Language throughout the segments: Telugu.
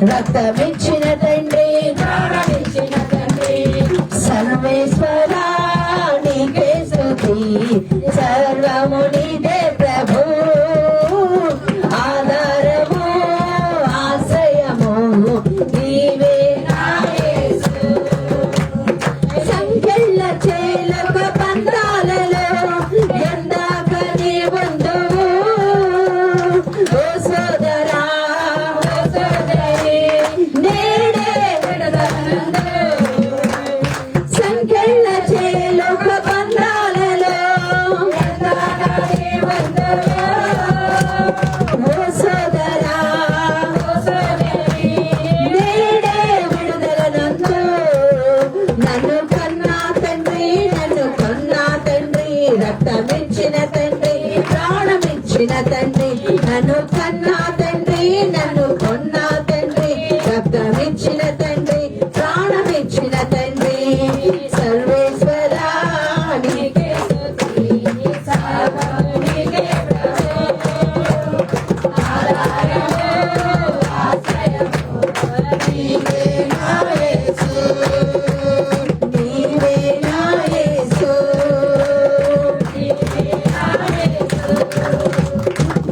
రక్తమిచ్చిన తండ్రి, ప్రాణమిచ్చిన తండ్రి, సర్వేశ్వరా నీకే స్తుతి, సర్వము నీదే ప్రభు, ఆధారము ఆశ్రయము నీవే నా యేసు. సంకెళ్ళ చేలక పంతాలలో ఎందాక నీ బంధువు, ఓ సోదరా ఓ సోదరి నేడే విడుదలందు. సంకెళ్ళ చేలక పంతాలలో ఎందాక నీ బంధువు, ఓ సోదరా ఓ సోదరి నేడే విడుదలనందు. నన్ను కన్నా తండ్రి, నన్ను కొన్నా తండ్రి, రక్తమిచ్చిన తండ్రి, ప్రాణమిచ్చిన తండ్రి, నన్ను కన్నా తండ్రి, నన్ను కొన్నా తండ్రి, రక్తమిచ్చిన తండ్రి, ప్రాణమిచ్చిన తండ్రి, సర్వేశ్వరా నీకే స్తుతి, సర్వము నీకే ప్రభు, ఆధారము ఆశ్రయము నీవే నా యేసు, నీవే నా యేసు,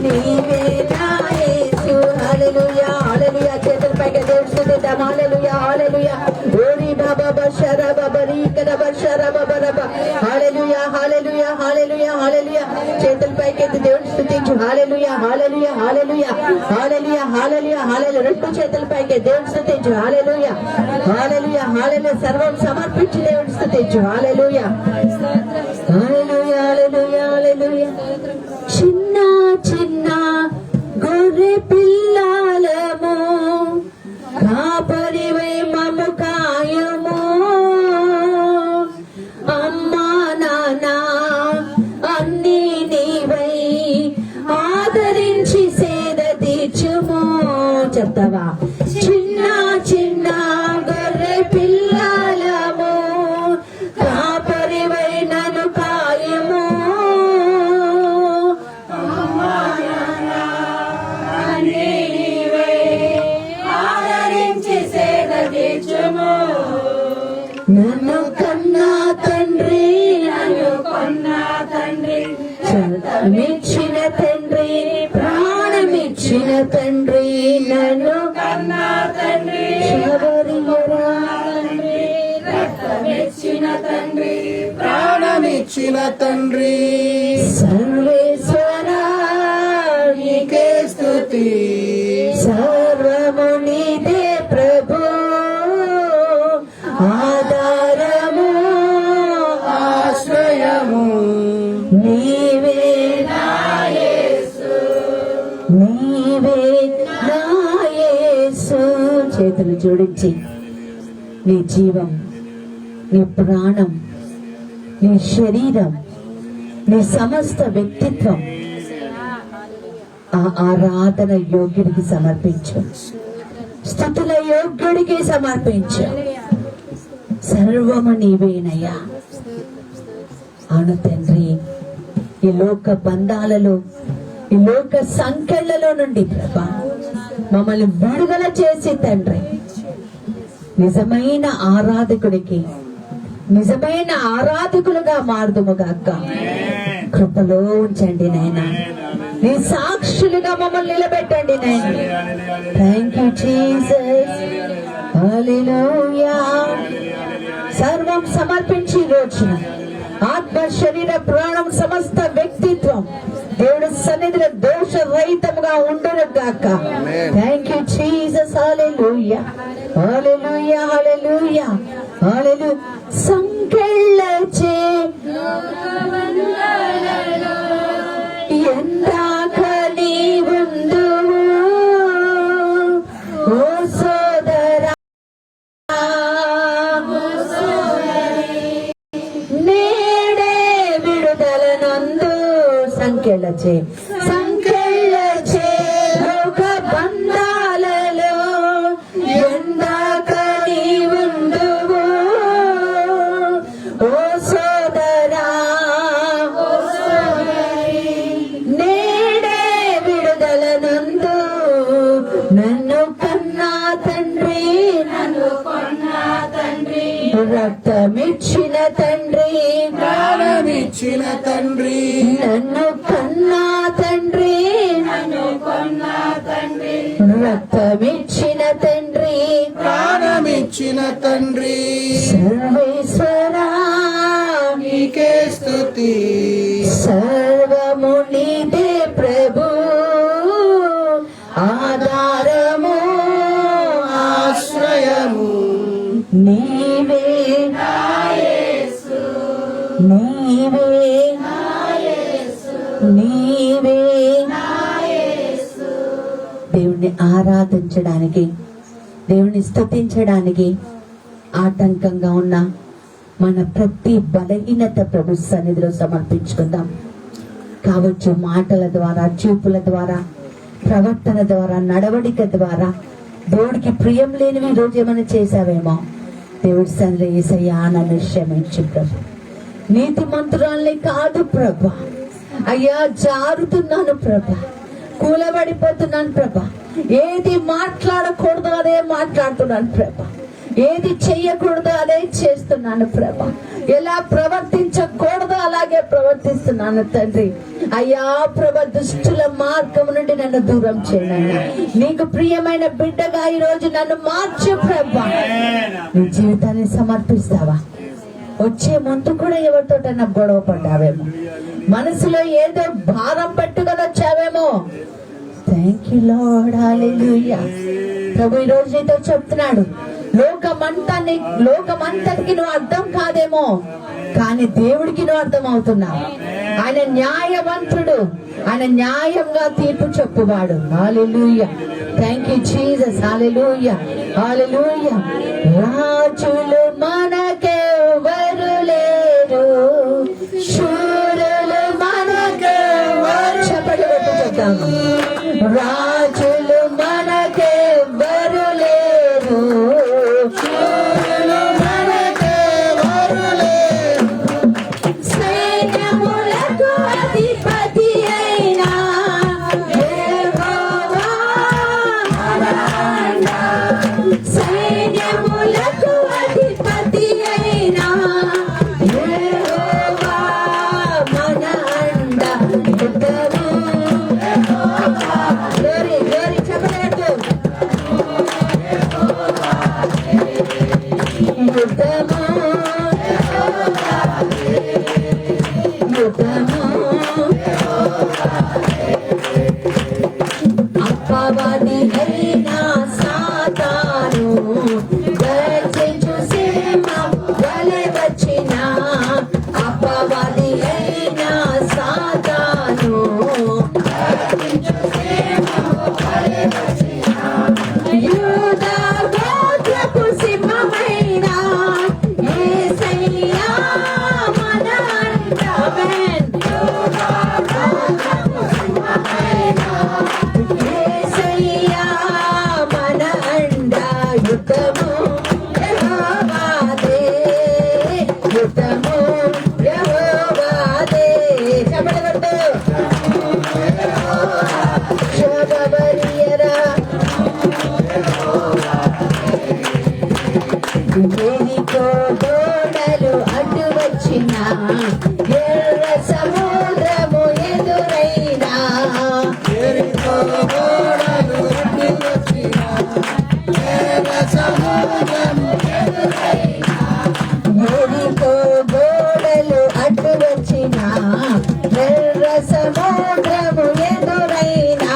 నీవే నా యేసు. హల్లెలూయా హల్లెలూయా. చేతుల పైకి దేవుని స్తుతిద్దాం. హల్లెలూయా హల్లెలూయా. ఓరి బాబా బషర బబరి కద బషర బబరబ. హల్లెలూయా హల్లెలూయా హల్లెలూయా హల్లెలూయా. చేతుల పైకి ఎత్తి దేవుని స్తుతించు. హల్లెలూయా హల్లెలూయా హల్లెలూయా హల్లెలూయా హల్లెలూయా హల్లెలూయా. రెండు చేతుల పైకి దేవుని స్తుతించు. హల్లెలూయా హల్లెలూయా హల్లెలూయా. సర్వం సమర్పించి దేవుని స్తుతించు. హల్లెలూయా హల్లెలూయా హల్లెలూయా హల్లెలూయా. చిన్న చిన్న గొర్రె పిల్లలము, కాపరివై మము కాయము, అమ్మా నాన్న అన్నీ నీవై ఆదరించి సేద తీర్చుము. చెప్తావా? చిన్న చిన్న గొర్రె పిల్లలము, కాపరివై నన్ను కాయము, నన్ను కన్నా తండ్రి, నన్ను కొన్నా తండ్రి, రక్తమిచ్చిన తండ్రి, ప్రాణమిచ్చిన తండ్రి, నన్ను కన్నా తండ్రి, రక్తమిచ్చిన తండ్రి, ప్రాణమిచ్చిన తండ్రి, సర్వేశ్వరా నీకే స్తుతి, సర్వము నీదే ప్రభు, ఆధారము ఆశ్రయము నీవే నా యేసు, నీవే నా యేసు. చేతులు జోడించి నీ జీవం, నీ ప్రాణం, నీ శరీరం, నీ సమస్త వ్యక్తిత్వం ఆ ఆరాధన యోగ్యుడికి సమర్పించు, స్తుతుల యోగ్యుడికి సమర్పించు. సర్వము నీవేనయ్యా. అవును తండ్రి, ఈ లోక బంధాలలో, ఈ లోక సంఖ్యలలో నుండి ప్రభా మమ్మల్ని విడుదల చేసి తండ్రి నిజమైన ఆరాధకుడికి, నిజమైన ఆరాధకులుగా మారుదుముగాక. కృపలో ఉంచండి నాయనా, నీ సాక్షులుగా మమ్మల్ని నిలబెట్టండి నాయనా. Thank you Jesus. హల్లెలూయా. సర్వం సమర్పించి రోజున ఆత్మ శరీర ప్రాణం సమస్త వ్యక్తిత్వం దేవుడి సన్నిధిలో దోష రహితముగా ఉండును గాక. Thank you Jesus. Hallelujah hallelujah hallelujah hallelujah. సంకెళ్ళచే ఎందాక నీ ఉందువు, ఓ సోదరా నేడే విడుదలనందు. సంకెళ్ళచే సంకెళ్ళచే లోక బంధాలలో ఎందాక నీ ఉందువు, ఓ సోదరా నేడే విడుదలనందు. నన్ను కన్నా రక్తమిచ్చిన తండ్రి, ప్రాణమిచ్చిన తండ్రి, నన్ను కన్నా తండ్రి, రక్తమిచ్చిన తండ్రి, ప్రాణమిచ్చిన తండ్రి, సర్వేశ్వరా నీకే స్తుతి. సర్వము నీదే ప్రభు, ఆధారము ఆశ్రయము నీవే, నీవే, నీవే. దేవుణ్ణి ఆరాధించడానికి, దేవుని స్తుతించడానికి ఆటంకంగా ఉన్న మన ప్రతి బలహీనత ప్రభు సన్నిధిలో సమర్పించుకుందాం. కావచ్చు మాటల ద్వారా, చూపుల ద్వారా, ప్రవర్తన ద్వారా, నడవడిక ద్వారా దేవుడికి ప్రియం లేనివి ఈరోజు ఏమైనా చేశావేమో దేవుడి సన్నిధిలో యేసయ్యా నన్ను క్షమించు ప్రభు. నీతిమంతురాల్ని కాదు ప్రభా, అయ్యా జారుతున్నాను ప్రభా, కూలబడిపోతున్నాను ప్రభా, ఏది మాట్లాడకూడదు అదే మాట్లాడుతున్నాను ప్రభా, ఏది చెయ్యకూడదు అదే చేస్తున్నాను ప్రభా, ఎలా ప్రవర్తించకూడదు అలాగే ప్రవర్తిస్తున్నాను తండ్రి. అయ్యా ప్రభా, దుష్టుల మార్గం నుండి నన్ను దూరం చేయనన్నా, నీకు ప్రియమైన బిడ్డగా ఈ రోజు నన్ను మార్చు ప్రభా. నీ జీవితాన్ని సమర్పిస్తావా? వచ్చే ముందు కూడా ఎవరితోటన్నా గొడవ పడ్డావేమో, మనసులో ఏదో భారం పెట్టు కదా వచ్చావేమో. థ్యాంక్ యూ లార్డ్, హల్లెలూయా. ప్రభు ఈ రోజు నీతో చెప్తున్నాడు, లోకమంతటికి నువ్వు అర్థం కాదేమో, కానీ దేవుడికి నువ్వు అర్థం అవుతున్నావు. ఆయన న్యాయవంతుడు, ఆయన న్యాయంగా తీర్పు చెప్పువాడు. హల్లెలూయా, థ్యాంక్ యూ జీసస్, హల్లెలూయా, హల్లెలూయా. రాజులు మనకెవరు లేరు, శూరులు మనకెవరు, చెప్పండి పెట్టు చెప్తాము. రాజులు మనకెవరు లేరు, శూరులు మనకెవరు లేరు, సైన్యములకు అధిపతి అయినా యెహోవా మన అండ, సైన్యములకు అధిపతి అయినా యెహోవా మన అండ. గ్లోరీ గ్లోరీ చెప్పలేదు. యుద్ధము యుద్ధము అపవాది అయినా సాతాను గర్జించు సింహం వలె వచ్చిన, అపవాది అయినా సాతాను యూదా గోత్రపు సింహమైనా యేసయ్యా మన అండ. ఆమేన్. యేసయ్యా మన అండ. యుద్ధము యెహోవాదే, యుద్ధము యెహోవాదే. చెప్పండి కొట్టు. శోభబరియరా ఎరికో గోడలు అడ్డు వచ్చిన, ఎర్ర సముద్రము ఎదురైనా, ఎరికో గోడలు అడ్డు వచ్చిన, ఎర్ర సముద్రము ఎదురైనా, ఎరికో గోడలు అడ్డు వచ్చిన, ఎర్ర సముద్రము ఎదురైనా,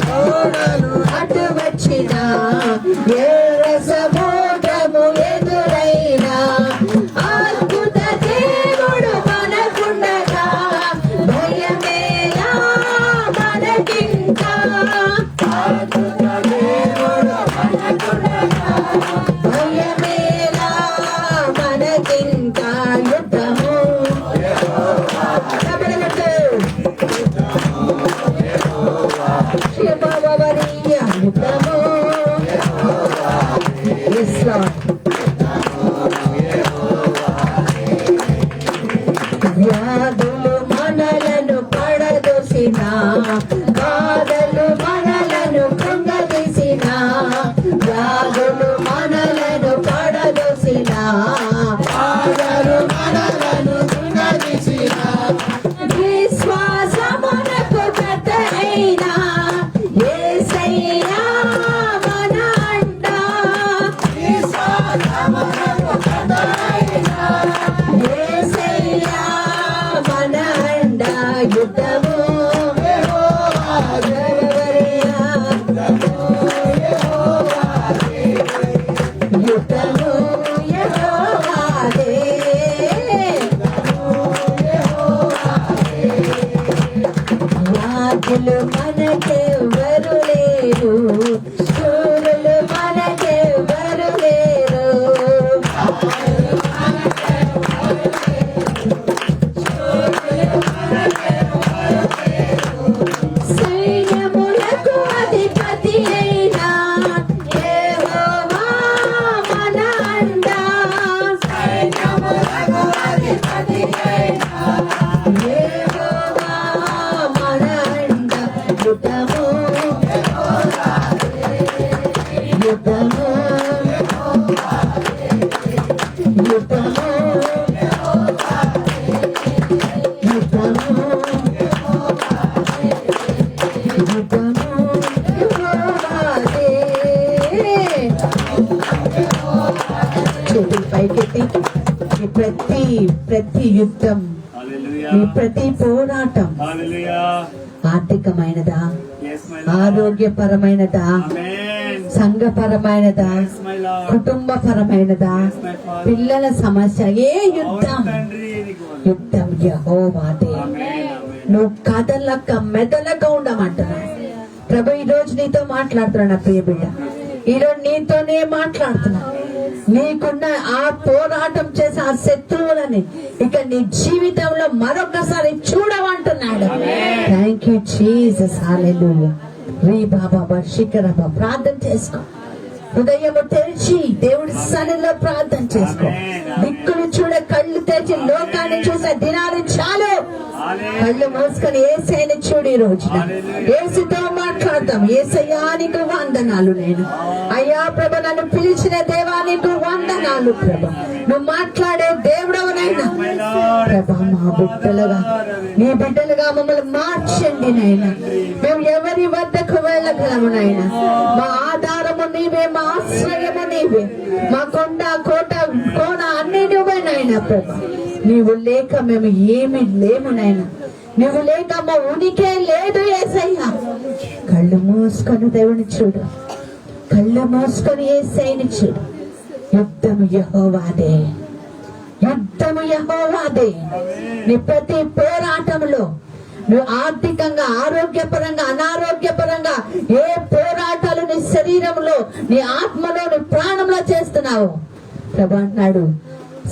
గోడలు అడ్డు వచ్చిన, ఎర్ర సముద్రము ఎదురైనా, అద్భుత దేవుడు మనకుండగా భయమేలా మనకింకా, అద్భుత దేవుడు మనకుండగా భయమేలా మనకింకా. యుద్ధము చెప్పడగట్టు. శివబవరీయ యుద్ధము. Yes, Lord. వ్యాధులు మనలను పడదోసిన, బాధలు మనలను కృంగదీసిన, వ్యాధులు మనలను పడదోసిన, ప్రతి యుద్ధం, నీ ప్రతి పోరాటం ఆర్థికమైనదా, ఆరోగ్యపరమైనదా, సంఘపరమైనదా, కుటుంబపరమైనదా, పిల్లల సమస్య, ఏ యుద్ధం యెహోవాదే. నువ్వు కదలక మెదలక ఉండమంటున్నా ప్రభు. ఈ రోజు నీతో మాట్లాడుతున్నా నా ప్రియ బిడ్డ, ఈరోజు నీతోనే మాట్లాడుతున్నా. నీకున్న ఆ పోరాటం చేసే ఆ శత్రువులని ఇక నీ జీవితంలో మరొకసారి చూడమంటున్నాడు. Thank you Jesus. హల్లెలూయా. రీ బాబా శిఖరబా. ప్రార్థన చేసుకో, హృదయము తెరిచి దేవుడి సన్నిధిలో ప్రార్థన చేసుకో. దిక్కులు చూడ కళ్ళు తెరిచి లోకాన్ని చూసే దినాలు చాలు. కళ్ళు మూసుకొని యేసయ్యని చూడు. ఈ రోజున యేసుతో మాట్లాడతాం. యేసయ్యా నీకు వందనాలు. నేను అయ్యా ప్రభ, నన్ను పిలిచిన దేవా నీకు వందనాలు ప్రభ. నువ్వు మాట్లాడే దేవుడవనైనా ప్రభ, మా బిడ్డలుగా నీ బిడ్డలుగా మమ్మల్ని మార్చండి నైనా. మేము ఎవరి వద్దకు వెళ్ళగలము నైనా. మా ఆధారము నీవే, మా ఆశ్రయము నీవే, మా కొండ కోన అన్ని నువ్వే నైనా ప్రభ. నీవు లేక మేము ఏమి లేము నైనా. నువ్వు లేక మా ఉనికే లేదు యేసయ్యా. కళ్ళు మూసుకొని దేవుని చూడు, కళ్ళు మూసుకొని యేసయ్యని చూడు. యుద్ధము యెహోవాదే, యుద్ధము యెహోవాదే. నీ ప్రతి పోరాటంలో నువ్వు ఆర్థికంగా, ఆరోగ్యపరంగా, అనారోగ్యపరంగా ఏ పోరాటాలు నీ శరీరంలో, నీ ఆత్మలో, నీ ప్రాణంలో చేస్తున్నావు ప్రభు అంటున్నాడు,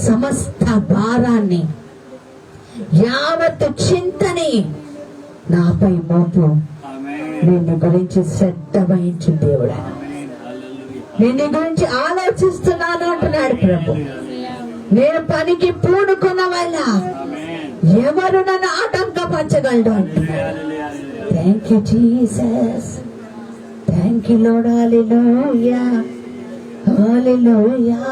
సమస్త భారాన్ని, యావత్తు చింతని నాపై మోపు. నిన్ను గురించి శ్రద్ధ వహించు దేవుడా. నిన్ను గురించి ఆలోచిస్తున్నాను అంటున్నాడు ప్రభు. నేను పనికి పూనుకున్న వల్ల ఎవరు నన్ను ఆటంకపరచగలడు అంటున్నాడు. Thank you Jesus. Thank you lord. Hallelujah, hallelujah.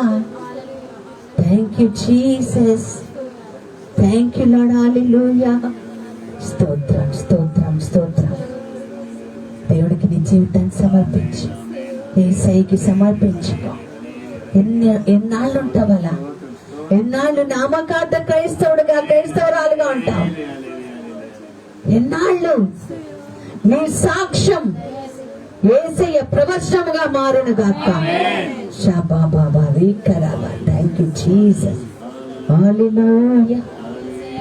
Thank you Jesus. Thank you lord. Hallelujah. స్తోత్రం, స్తోత్రం, స్తోత్రం. దేవుడికి నీ జీవితాన్ని సమర్పించు, యేసయ్యకి సమర్పించుకో. ఎన్నాళ్ళు ఉంటావు అలా? ఎన్నాళ్ళు నామకార్థ క్రైస్తవురాలుగా ఉంటావు? ఎన్నాళ్ళు నీ సాక్ష్యం యేసయ్య ప్రవచనముగా మారును గాక. షాబా బాబా వీకరాబా. Thank you Jesus. Hallelujah,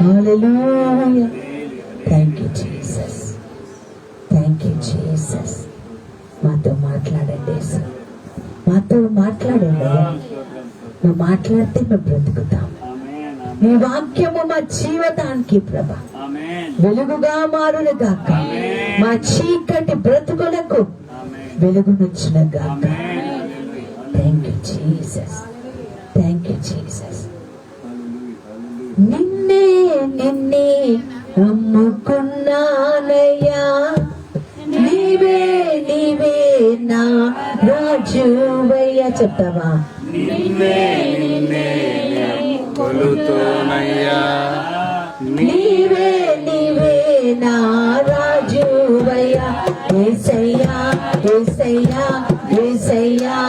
hallelujah. Thank you Jesus. Thank you Jesus. మాతో మాట్లాడండి యేసు, మాతో మాట్లాడండి. నువ్వు మాట్లాడితే మేము బ్రతుకుతాం. నీ వాక్యము మా జీవితానికి ప్రభ వెలుగుగా మారును గాక. మా చీకటి బ్రతుకులకు వెలుగునొచ్చిన గాక. Thank you Jesus. Thank you Jesus. నిన్నే నిన్నే నమ్ముకున్నానయ్యా, నీవే నీవే నా రాజువయ్యా. చెప్తావా? నిన్నే నిన్నే కొలుతోనయ్యా, నీవే నీవే నా రాజువయ్యా. యేసయ్యా, యేసయ్యా, యేసయ్యా.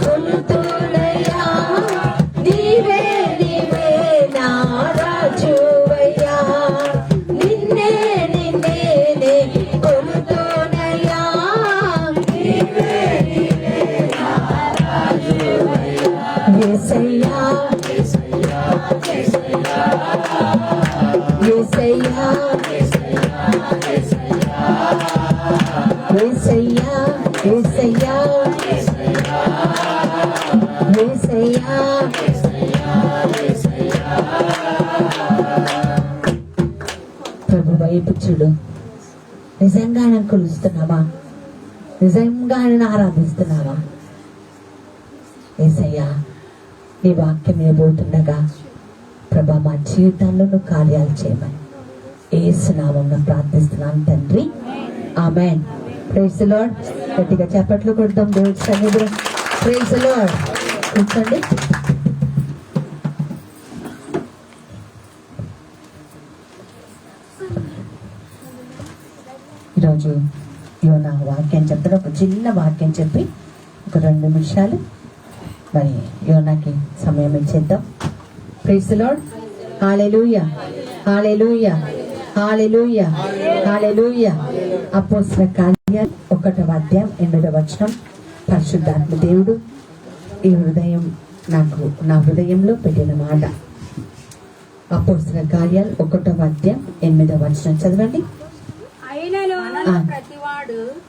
కొలుతోనయ్యా, నీవే నీవే నా రాజువయ్యా. నిన్నే నిన్నే కొలుతోనయ్యా, నీవే నీవే నా రాజువయ్యా. యేసయ్యా, యేసయ్యా, యేసయ్యా, యేసయ్యా, యేసయ్యా, యేసయ్యా. ప్రభు వైపు చూడు. నిజంగానే కొలుస్తున్నావా? నిజంగానే ఆరాధిస్తున్నావా? యేసయ్యా, నీ వాక్యం వినబోతుండగా ప్రభా మా జీవితాల్లో నువ్వు కార్యాలు చేయమని యేసు నామమున ప్రార్థిస్తున్నాను తండ్రి. ఆమేన్. Praise the lord. గట్టిగా చప్పట్లు కొడతాం దేవుడి సన్నిధిలో. Praise the lord. కూర్చోండి. ఈరోజు యోనా వాక్యం చెప్తారు. ఒక చిన్న వాక్యం చెప్పి ఒక 2 నిమిషాలు మరి యోనాకి సమయం ఇచ్చేద్దాం. Praise the lord. Hallelujah, hallelujah, hallelujah, hallelujah. అపోస్తల కార్యాలు 1వ అధ్యాయం 8వ వచనం. పరిశుద్ధాత్మ దేవుడు ఈ నా హృదయంలో పెట్టిన మాట. అపోస్తల కార్యాలు 1వ అధ్యాయం 8వ వచనం చదవండి.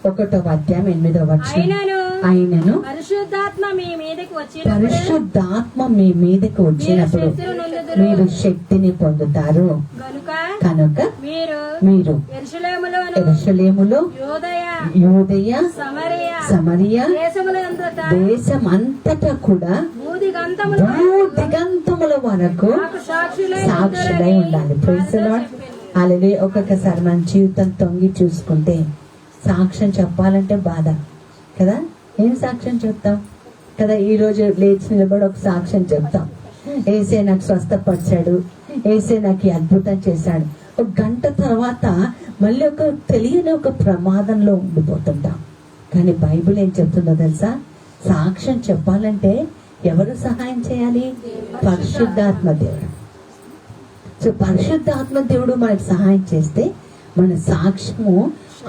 1వ అధ్యాయం 8వ వచనం. ఆయనను పరిశుద్ధాత్మ మీ మీదకి వచ్చినప్పుడు మీరు శక్తిని పొందుతారు. కనుక మీరు యెరూషలేములో యూదయ సమరయ దేశమంతటా కూడా భూదిగంతముల వరకు సాక్షులై ఉండాలి. Praise the Lord. అలాగే ఒక్కొక్కసారి మన జీవితం తొంగి చూసుకుంటే సాక్ష్యం చెప్పాలంటే బాధ కదా. ఏం సాక్ష్యం చెప్తాం కదా. ఈ రోజు లేచి నిలబడి ఒక సాక్ష్యం చెప్తాం. ఏసే నాకు స్వస్థపరిచాడు, ఏసే నాకు ఈ అద్భుతం చేశాడు. ఒక గంట తర్వాత మళ్ళీ ఒక తెలియని ఒక ప్రమాదంలో ఉండిపోతుంటాం. కానీ బైబిల్ ఏం చెప్తుందో తెలుసా? సాక్ష్యం చెప్పాలంటే ఎవరు సహాయం చేయాలి? పరిశుద్ధాత్మ దేవుడు. సో పరిశుద్ధాత్మ దేవుడు మనకు సహాయం చేస్తే మన సాక్ష్యము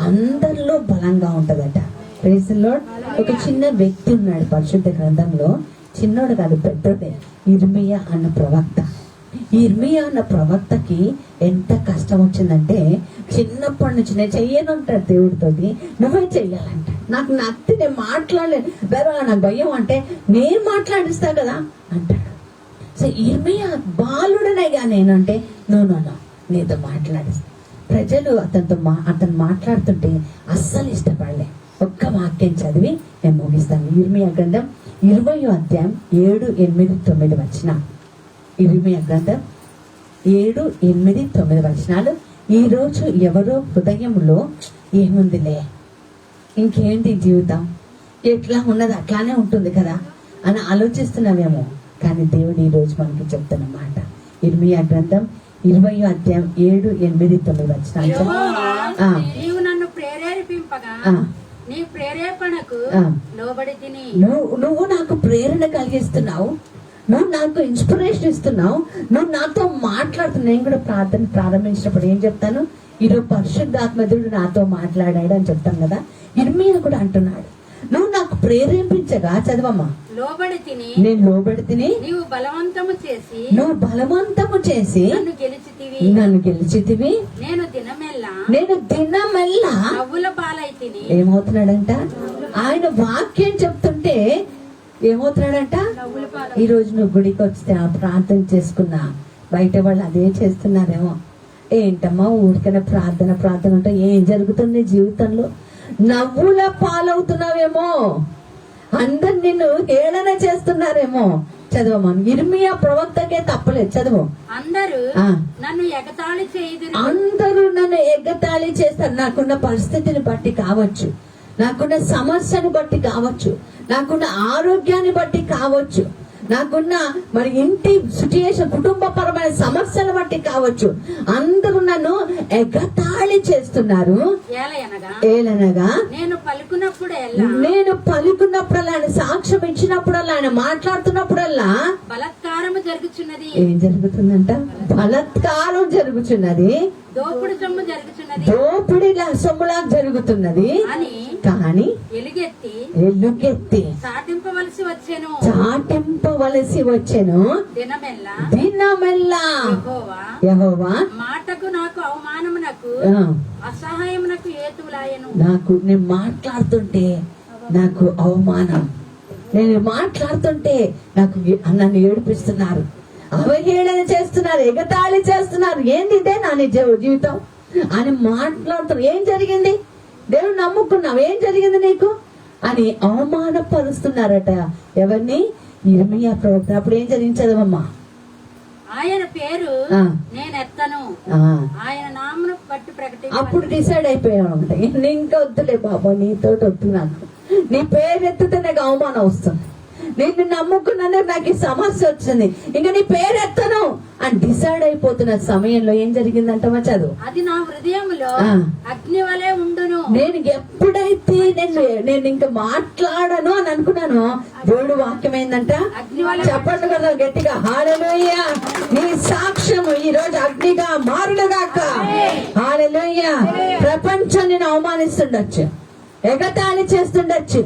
అందరిలో బలంగా ఉంటదట. Praise the Lord. ఒక చిన్న వ్యక్తి ఉన్నాడు పరిశుద్ధ గ్రంథంలో, చిన్నోడు కాదు పెద్దోడే, ఇర్మియా అన్న ప్రవక్త. ఇర్మియా అన్న ప్రవక్తకి ఎంత కష్టం వచ్చిందంటే, చిన్నప్పటి నుంచి నేను చెయ్యను అంటాడు దేవుడితోటి, నువ్వే చెయ్యాలంట. నాకు నత్తి, నేను మాట్లాడలేను, వేరే నాకు భయం అంటే నేను మాట్లాడిస్తా కదా అంటాడు. సో ఇర్మియా బాలుడనేగా నేనంటే నో నీతో మాట్లాడిస్తా. ప్రజలు అతను మాట్లాడుతుంటే అస్సలు ఇష్టపడలే. ఒక్క వాక్యం చదివి నేను ముగిస్తాను. ఇర్మియా గ్రంథం 20వ అధ్యాయం 7, 8, 9 వచనం. ఇర్మియా గ్రంథం 7, 8, 9 వచనాలు. ఈ రోజు ఎవరో హృదయంలో ఏముందిలే, ఇంకేంటి జీవితం, ఎట్లా ఉన్నది అట్లానే ఉంటుంది కదా అని ఆలోచిస్తున్నామేమో. కానీ దేవుడు ఈ రోజు మనకి చెప్తున్నమాట. ఇర్మియా గ్రంథం 20వ అధ్యాయం 7, 8, 9 వచనాలు. నీవు నన్ను ప్రేరేపింపగా నీ ప్రేరేపణకు లోబడి తిని. నువ్వు నాకు ప్రేరణ కలిగిస్తున్నావు, నువ్వు నాకు ఇన్స్పిరేషన్ ఇస్తున్నావు, నువ్వు నాతో మాట్లాడుతున్నావు. నేను కూడా ప్రార్థన ప్రారంభించినప్పుడు ఏం చెప్తాను? ఈరోజు పరిశుద్ధాత్మ దేవుడు నాతో మాట్లాడాడు అని చెప్తాను కదా. ఇర్మియా కూడా అంటున్నాడు, నువ్వు నాకు ప్రేరేపించగా, చదవమ్మా, లోబడి తిని, నేను లోబడి తిని, నువ్వు బలవంతము చేసి నన్ను గెలిచితివి. నేను దినమెల్లా నవ్వుల పాలైతిని. ఏమవుతున్నాడంట? ఆయన వాక్యం చెప్తుంటే ఏమవుతున్నాడంట? ఈ రోజు నువ్వు గుడికి వస్తే ఆ ప్రార్థన చేసుకున్నా, బయట వాళ్ళు అదే చేస్తున్నారేమో. ఏంటమ్మా ఊరికైనా ప్రార్థన అంటే ఏం జరుగుతుంది జీవితంలో? నవ్వుల పాలవుతున్నావేమో, అందరు నిన్ను హేళన చేస్తున్నారేమో. చదవమా. ఇర్మియా ప్రవక్తకే తప్పలేదు, చదువు. అందరూ నన్ను ఎగతాళి చేస్తారు. నాకున్న పరిస్థితిని బట్టి కావచ్చు, నాకున్న సమస్యను బట్టి కావచ్చు, నాకున్న ఆరోగ్యాన్ని బట్టి కావచ్చు, నాకున్న మరి ఇంటి సిచ్యుయేషన్, కుటుంబపరమైన సమస్యలు బట్టి కావచ్చు, అందరూ నన్ను ఎగతాళి చేస్తున్నారు. ఏలనగా నేను పలుకున్నప్పుడల్లా, ఆయన సాక్ష్యం ఇచ్చినప్పుడల్లా, ఆయన మాట్లాడుతున్నప్పుడల్లా బలాత్కారం జరుగుతున్నది. ఏం జరుగుతుందంట? బలాత్కారం జరుగుతున్నది, దోపిడి సొమ్ములా జరుగుతున్నది. కానీ ఎలుగెత్తి చాటింపవలసి వచ్చెను దినమెల్లా యెహోవా మాటకు నాకు అవమానమునకు అసహాయమునకు హేతువులాయెను. నాకు నేను మాట్లాడుతుంటే నాకు అవమానం, నేను మాట్లాడుతుంటే నాకు నన్ను ఏడిపిస్తున్నారు, అవహేళన చేస్తున్నారు, ఎగతాళి చేస్తున్నారు. ఏంది ఇదే నా జీవితం అని మాట్లాడుతున్నారు. ఏం జరిగింది? దేవుడు నమ్ముకున్నావు, ఏం జరిగింది నీకు అని అవమానపరుస్తున్నారట. ఎవరిని? ఇర్మియా ప్రవక్త. అప్పుడు ఏం జరిగింది? చదవమ్మా. ఆయన పేరు నేను ఎత్తను, ఆయన నామను బట్టి ప్రకటించను. అప్పుడు డిసైడ్ అయిపోయాను అనమాట, ఇంకా వద్దులే బాబా, నీతో వద్దు, నాకు నీ పేరు ఎత్తితే నాకు అవమానం వస్తుంది, నిన్ను నమ్ముకున్నాను, నాకు ఈ సమస్య వచ్చింది, ఇంకా నీ పేరు ఎత్తను అని డిసైడ్ అయిపోతున్న సమయంలో ఏం జరిగిందంటమా చదువు. అది నా హృదయంలో అగ్ని వలె ఉండును. నేను ఎప్పుడైతే నేను ఇంకా మాట్లాడను అని అనుకున్నాను, దేవుడు వాక్యం ఏందంట, చెప్పండి కదా గట్టిగా, హల్లెలూయా, నీ సాక్ష్యము ఈ రోజు అగ్నిగా మారునుగాక. హల్లెలూయా. ప్రపంచం నేను అవమానిస్తుండొచ్చు, ఎగతాళి చేస్తుండొచ్చు,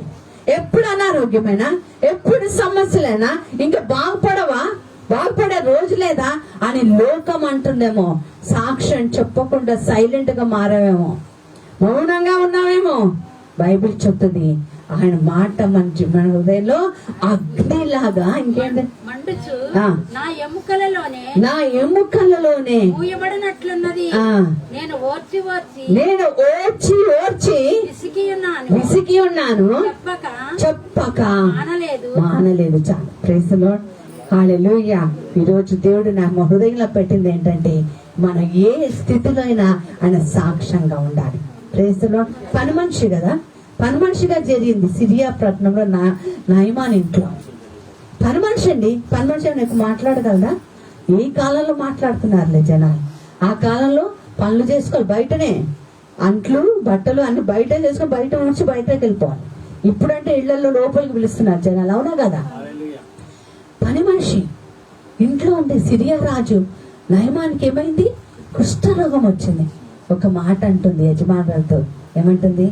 ఎప్పుడు అనారోగ్యమైనా, ఎప్పుడు సమస్యలైనా, ఇంకా బాగుపడే రోజు లేదా అని లోకం అంటుందేమో. సాక్ష్యం చెప్పకుండా సైలెంట్ గా మారావేమో, మౌనంగా ఉన్నావేమో. బైబిల్ చెప్తుంది ఆయన మాట మన హృదయంలో అగ్నిలాగా ఇంకేంటి మండుచు ఆ. నా ఎముకలలోనే ఊయబడినట్లున్నది. నేను ఓర్చి విసికి ఉన్నాను చెప్పక మానలేదు. చాలు. Praise the lord. హల్లెలూయా. ఈ రోజు దేవుడు నా హృదయంలో పెట్టింది ఏంటంటే, మన ఏ స్థితిలో అయినా ఆయన సాక్ష్యంగా ఉండాలి. Praise the Lord. పని మనిషిగా జరిగింది సిరియా పట్టణంలో నయమాన్ ఇంట్లో. పని మనిషి నీకు మాట్లాడగలరా? ఈ కాలంలో మాట్లాడుతున్నారులే జనాలు. ఆ కాలంలో పనులు చేసుకోవాలి, బయటనే అంట్లు బట్టలు అన్ని బయట చేసుకొని బయట ఉంచి బయటకు వెళ్ళిపోవాలి. ఇప్పుడంటే ఇళ్లలో లోపలికి పిలుస్తున్నారు జనాలు, అవునా కదా? పని మనిషి ఇంట్లో ఉండే సిరియా రాజు నయమానికి ఏమైంది? కుష్ఠరోగం వచ్చింది. ఒక మాట అంటుంది యజమానులతో, ఏమంటుంది?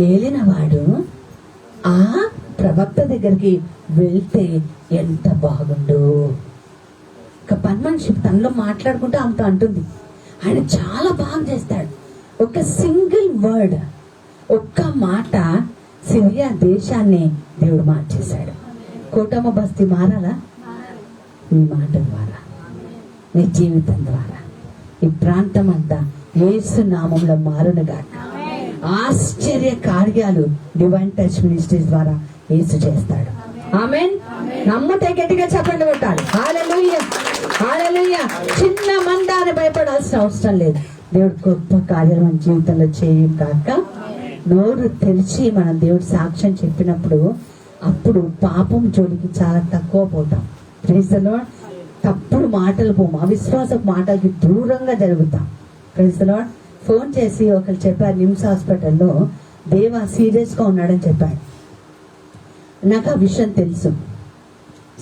ఏలినవాడు ఆ ప్రవక్త దగ్గరికి వెళ్తే ఎంత బాగుండు. ఒక పని మనిషి తనలో మాట్లాడుకుంటూ ఆమెతో అంటుంది, ఆయన చాలా బాగా చేస్తాడు. ఒక సింగిల్ వర్డ్, ఒక్క మాట సిరియా దేశాన్ని దేవుడు మార్చేశాడు. కోటమ్మ బస్తీ మారాలా? నీ మాట ద్వారా, నీ జీవితం ద్వారా ఈ ప్రాంతం అంతా యేసు నామంలో మారునుగా. ఆశ్చర్య కార్యాలు డివైన్ టచ్ మినిస్ట్రీస్ ద్వారా యేసు చేస్తాడు. ఆమేన్. నమ్ముతే గట్టిగా చెప్పండి కొట్టాలి. హల్లెలూయా, హల్లెలూయా. చిన్న మందాన్ని భయపడాల్సిన అవసరం లేదు. దేవుడు గొప్ప కార్యాలు మన జీవితంలో చేయం కాక, నోరు తెరిచి మనం దేవుడు సాక్ష్యం చెప్పినప్పుడు అప్పుడు పాపం జోలికి చాలా తక్కువ పోతాం. Praise the lord. తప్పుడు మాటలు పోము, అవిశ్వాసపు మాటలకి దూరంగా జరుగుతాం. Praise the lord. ఫోన్ చేసి ఒకరు చెప్పారు, నిమ్స్ హాస్పిటల్లో దేవా సీరియస్ గా ఉన్నాడని చెప్పాడు. నాకు ఆ విషయం తెలుసు.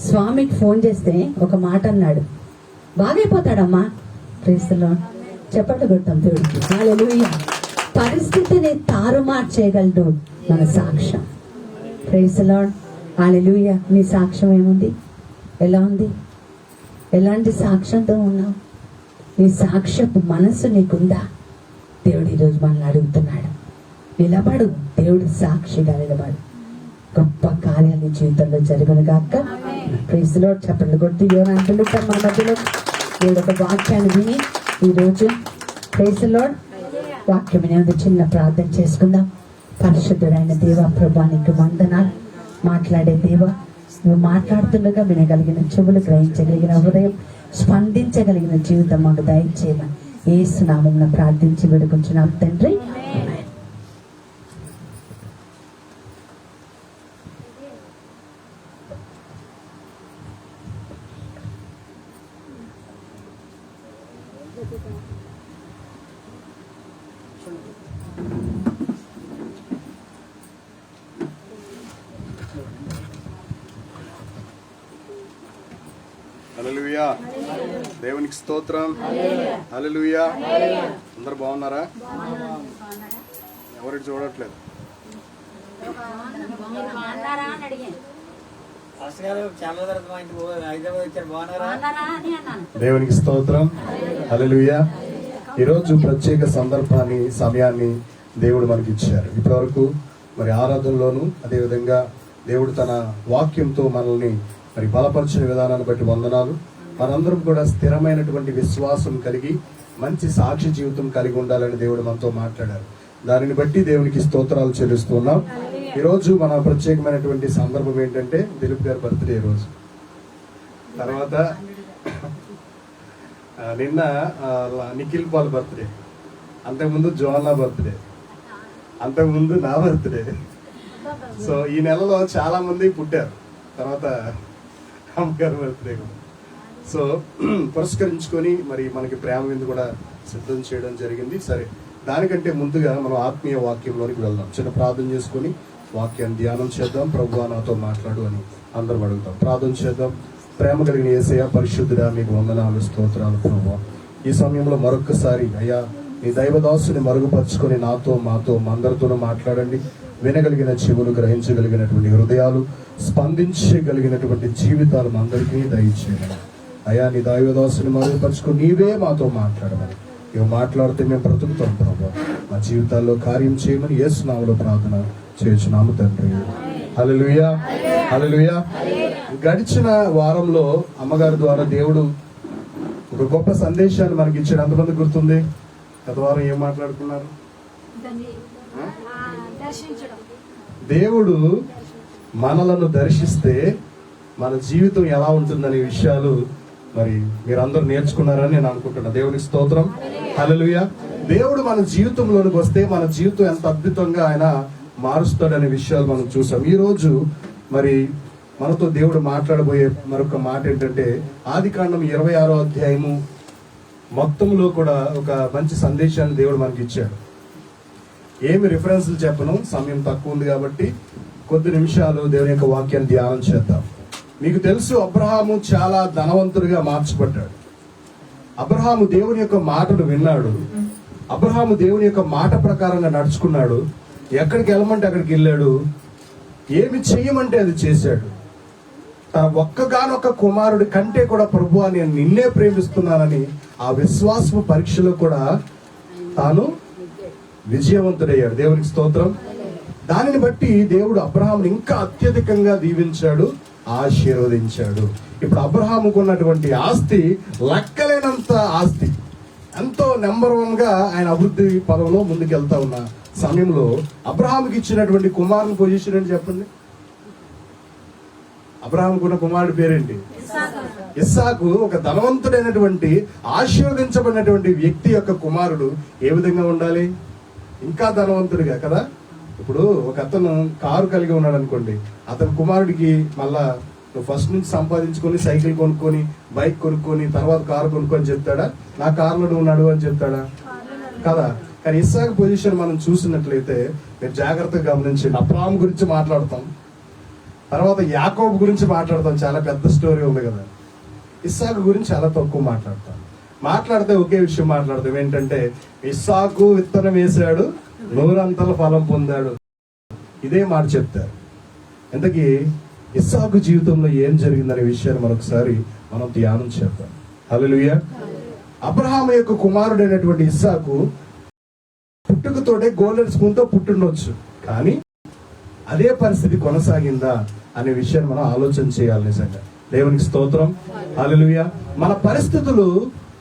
స్వామికి ఫోన్ చేస్తే ఒక మాట అన్నాడు, బాగైపోతాడమ్మా. Praise the lord. చెప్పట్లు కొడతాం దేవుడికి. హల్లెలూయా. పరిస్థితిని తారుమారు చేయగలడు మన సాక్ష్యం. Praise the lord. హల్లెలూయా. నీ సాక్ష్యం ఏముంది? ఎలా ఉంది? ఎలాంటి సాక్ష్యంతో ఉన్నావు? నీ సాక్ష్యపు మనసు నీకుందా? దేవుడు ఈరోజు మనల్ని అడుగుతున్నాడు, నిలబడు. దేవుడు సాక్షిగా నిలబడు. గొప్ప కార్యాలు జీవితంలో జరుగును గాక. Praise the Lord. చెప్పండి కొట్టి ఏమంటుంది మా మధ్యలో దేవుడు ఒక వాక్యాన్ని విని ఈరోజు ప్రైజ్ ది లార్డ్ వాక్యం వినేది చిన్న ప్రార్థన చేసుకుందాం. పరిశుద్ధుడైన దేవా ప్రభువా, నీకు వందనాలు. మాట్లాడే దేవా, నువ్వు మాట్లాడుతుండగా వినగలిగిన చెవులు, గ్రహించగలిగిన హృదయం, స్పందించగలిగిన జీవితం మాకు దయచేయమని యేసు నామమున ప్రార్థించి వేడుకుంటున్నాం తండ్రి. ఆమేన్. హల్లెలూయా. దేవునికి స్తోత్రం. హల్లెలూయా. అందరు బాగున్నారా? ఎవరికి చూడట్లేదు. దేవునికి స్తోత్రం. హల్లెలూయా. ఈరోజు ప్రత్యేక సందర్భాన్ని, సమయాన్ని దేవుడు మనకి ఇచ్చారు. ఇప్పటివరకు మరి ఆరాధనలోను, అదేవిధంగా దేవుడు తన వాక్యంతో మనల్ని మరి బలపరిచిన విధానాన్ని బట్టి వందనాలు. మనందరం కూడా స్థిరమైనటువంటి విశ్వాసం కలిగి మంచి సాక్షి జీవితం కలిగి ఉండాలని దేవుడు మనతో మాట్లాడారు. దానిని బట్టి దేవునికి స్తోత్రాలు చెల్లిస్తున్నాం. ఈరోజు మన ప్రత్యేకమైనటువంటి సందర్భం ఏంటంటే దిలీప్ గారి బర్త్డే రోజు. తర్వాత నిన్న నిఖిల్ పాల్ బర్త్డే, అంతకుముందు జోన్నా బర్త్డే, అంతకుముందు నా బర్త్డే. సో ఈ నెలలో చాలా మంది పుట్టారు. తర్వాత అమ్మగారు బర్త్డే కూడా. సో పురస్కరించుకొని మరి మనకి ప్రేమ విందు కూడా సిద్ధం చేయడం జరిగింది. సరే, దానికంటే ముందుగా మనం ఆత్మీయ వాక్యంలోనికి వెళ్దాం. చిన్న ప్రార్థన చేసుకొని వాక్యాన్ని ధ్యానం చేద్దాం. ప్రభువా నాతో మాట్లాడు అని అందరం అడుగుతాం. ప్రార్థన చేద్దాం. ప్రేమ కలిగిన యేసయ్య, పరిశుద్ధుడా, మీకు వందనాలు, స్తోత్రాలు ప్రభువా. ఈ సమయంలో మరొక్కసారి అయ్యా నీ దైవదాసుని మరుగుపరుచుకొని నాతో, మాతో, అందరితోనూ మాట్లాడండి. వినగలిగిన చెవులు, గ్రహించగలిగినటువంటి హృదయాలు, స్పందించగలిగినటువంటి జీవితాలు అందరికీ దయచేయండి. అయ్యా నీ దైవదాసుని మరుగుపరుచుకొని నీవే మాతో మాట్లాడమని, ఇవి మాట్లాడితే మేము బ్రతుకుతాం ప్రభు. మా జీవితాల్లో కార్యం చేయమని యేసు నామములో ప్రార్థన చేయుచున్నాము తండ్రి. హల్లెలూయా, హల్లెలూయా. గడిచిన వారంలో అమ్మగారి ద్వారా దేవుడు ఒక గొప్ప సందేశాన్ని మనకి ఇచ్చాడు. ఎంతమంది గుర్తుంది? గత వారం ఏం మాట్లాడుకున్నారు? దేవుడు మనలను దర్శిస్తే మన జీవితం ఎలా ఉంటుందనే విషయాలు మరి మీరందరూ నేర్చుకున్నారని నేను అనుకుంటున్నా. దేవునికి స్తోత్రం, హల్లెలూయా. దేవుడు మన జీవితంలోనికి వస్తే మన జీవితం ఎంత అద్భుతంగా ఆయన మారుస్తాడనే విషయాలు మనం చూసాం. ఈ రోజు మరి మనతో దేవుడు మాట్లాడబోయే మరొక మాట ఏంటంటే, ఆదికాండం 26వ అధ్యాయము మొత్తంలో కూడా ఒక మంచి సందేశాన్ని దేవుడు మనకి ఇచ్చాడు. ఏమి రిఫరెన్స్లు చెప్పను, సమయం తక్కువ ఉంది కాబట్టి కొద్ది నిమిషాలు దేవుని యొక్క వాక్యాన్ని ధ్యానం చేద్దాం. మీకు తెలుసు, అబ్రహాము చాలా ధనవంతుడిగా మార్చబడ్డాడు. అబ్రహాము దేవుని యొక్క మాటను విన్నాడు. అబ్రహాము దేవుని యొక్క మాట ప్రకారంగా నడుచుకున్నాడు. ఎక్కడికి వెళ్ళమంటే అక్కడికి వెళ్ళాడు. ఏమి చెయ్యమంటే అది చేశాడు. తన ఒక్కగానొక్క కుమారుడి కంటే కూడా ప్రభువా నేను నిన్నే ప్రేమిస్తున్నానని ఆ విశ్వాసపు పరీక్షలో కూడా తాను విజయవంతుడయ్యాడు. దేవునికి స్తోత్రం. దానిని బట్టి దేవుడు అబ్రహాముని ఇంకా అత్యధికంగా దీవించాడు, ఆశీర్వదించాడు. ఇప్పుడు అబ్రహాముకు ఉన్నటువంటి ఆస్తి లెక్కలేనంత ఆస్తి. ఎంతో నెంబర్ 1 గా ఆయన అభివృద్ధి పదంలో ముందుకెళ్తా ఉన్న సమయంలో అబ్రహాముకి ఇచ్చినటువంటి కుమారుని పొజిషన్ అని చెప్పండి. అబ్రహాముకున్న కుమారుడి పేరేంటి? ఇస్సాకు. ఒక ధనవంతుడైనటువంటి ఆశీర్వదించబడినటువంటి వ్యక్తి యొక్క కుమారుడు ఏ విధంగా ఉండాలి? ఇంకా ధనవంతుడిగా కదా. ఇప్పుడు ఒక అతను కారు కలిగి ఉన్నాడు అనుకోండి, అతని కుమారుడికి మళ్ళా నువ్వు ఫస్ట్ నుంచి సంపాదించుకొని సైకిల్ కొనుక్కొని, బైక్ కొనుక్కొని, తర్వాత కారు కొనుక్కొని చెప్తాడా? నా కారులో నువ్వు నడువు అని చెప్తాడా? కదా. కానీ ఇస్సాకు పొజిషన్ మనం చూసినట్లయితే మీరు జాగ్రత్తగా గమనించండి. అబ్రహాము గురించి మాట్లాడతాం, తర్వాత యాకోబు గురించి మాట్లాడతాం, చాలా పెద్ద స్టోరీ ఉంది కదా. ఇస్సాకు గురించి చాలా తక్కువ మాట్లాడితే ఒకే విషయం మాట్లాడతాం, ఏంటంటే ఇస్సాకు విత్తనం వేశాడు, 100 ఫలం పొందాడు. ఇదే మాట చెప్తారు. ఇంతకీ ఇస్సాకు జీవితంలో ఏం జరిగిందనే విషయాన్ని మరొకసారి మనం ధ్యానం చేద్దాం. హల్లెలూయా. అబ్రహాము యొక్క కుమారుడైనటువంటి ఇస్సాకు పుట్టుకతోటే గోల్డెన్ స్పూన్ తో పుట్టుండొచ్చు, కానీ అదే పరిస్థితి కొనసాగిందా అనే విషయాన్ని మనం ఆలోచన చేయాలి. నిజంగా దేవునికి స్తోత్రం, హల్లెలూయా. మన పరిస్థితులు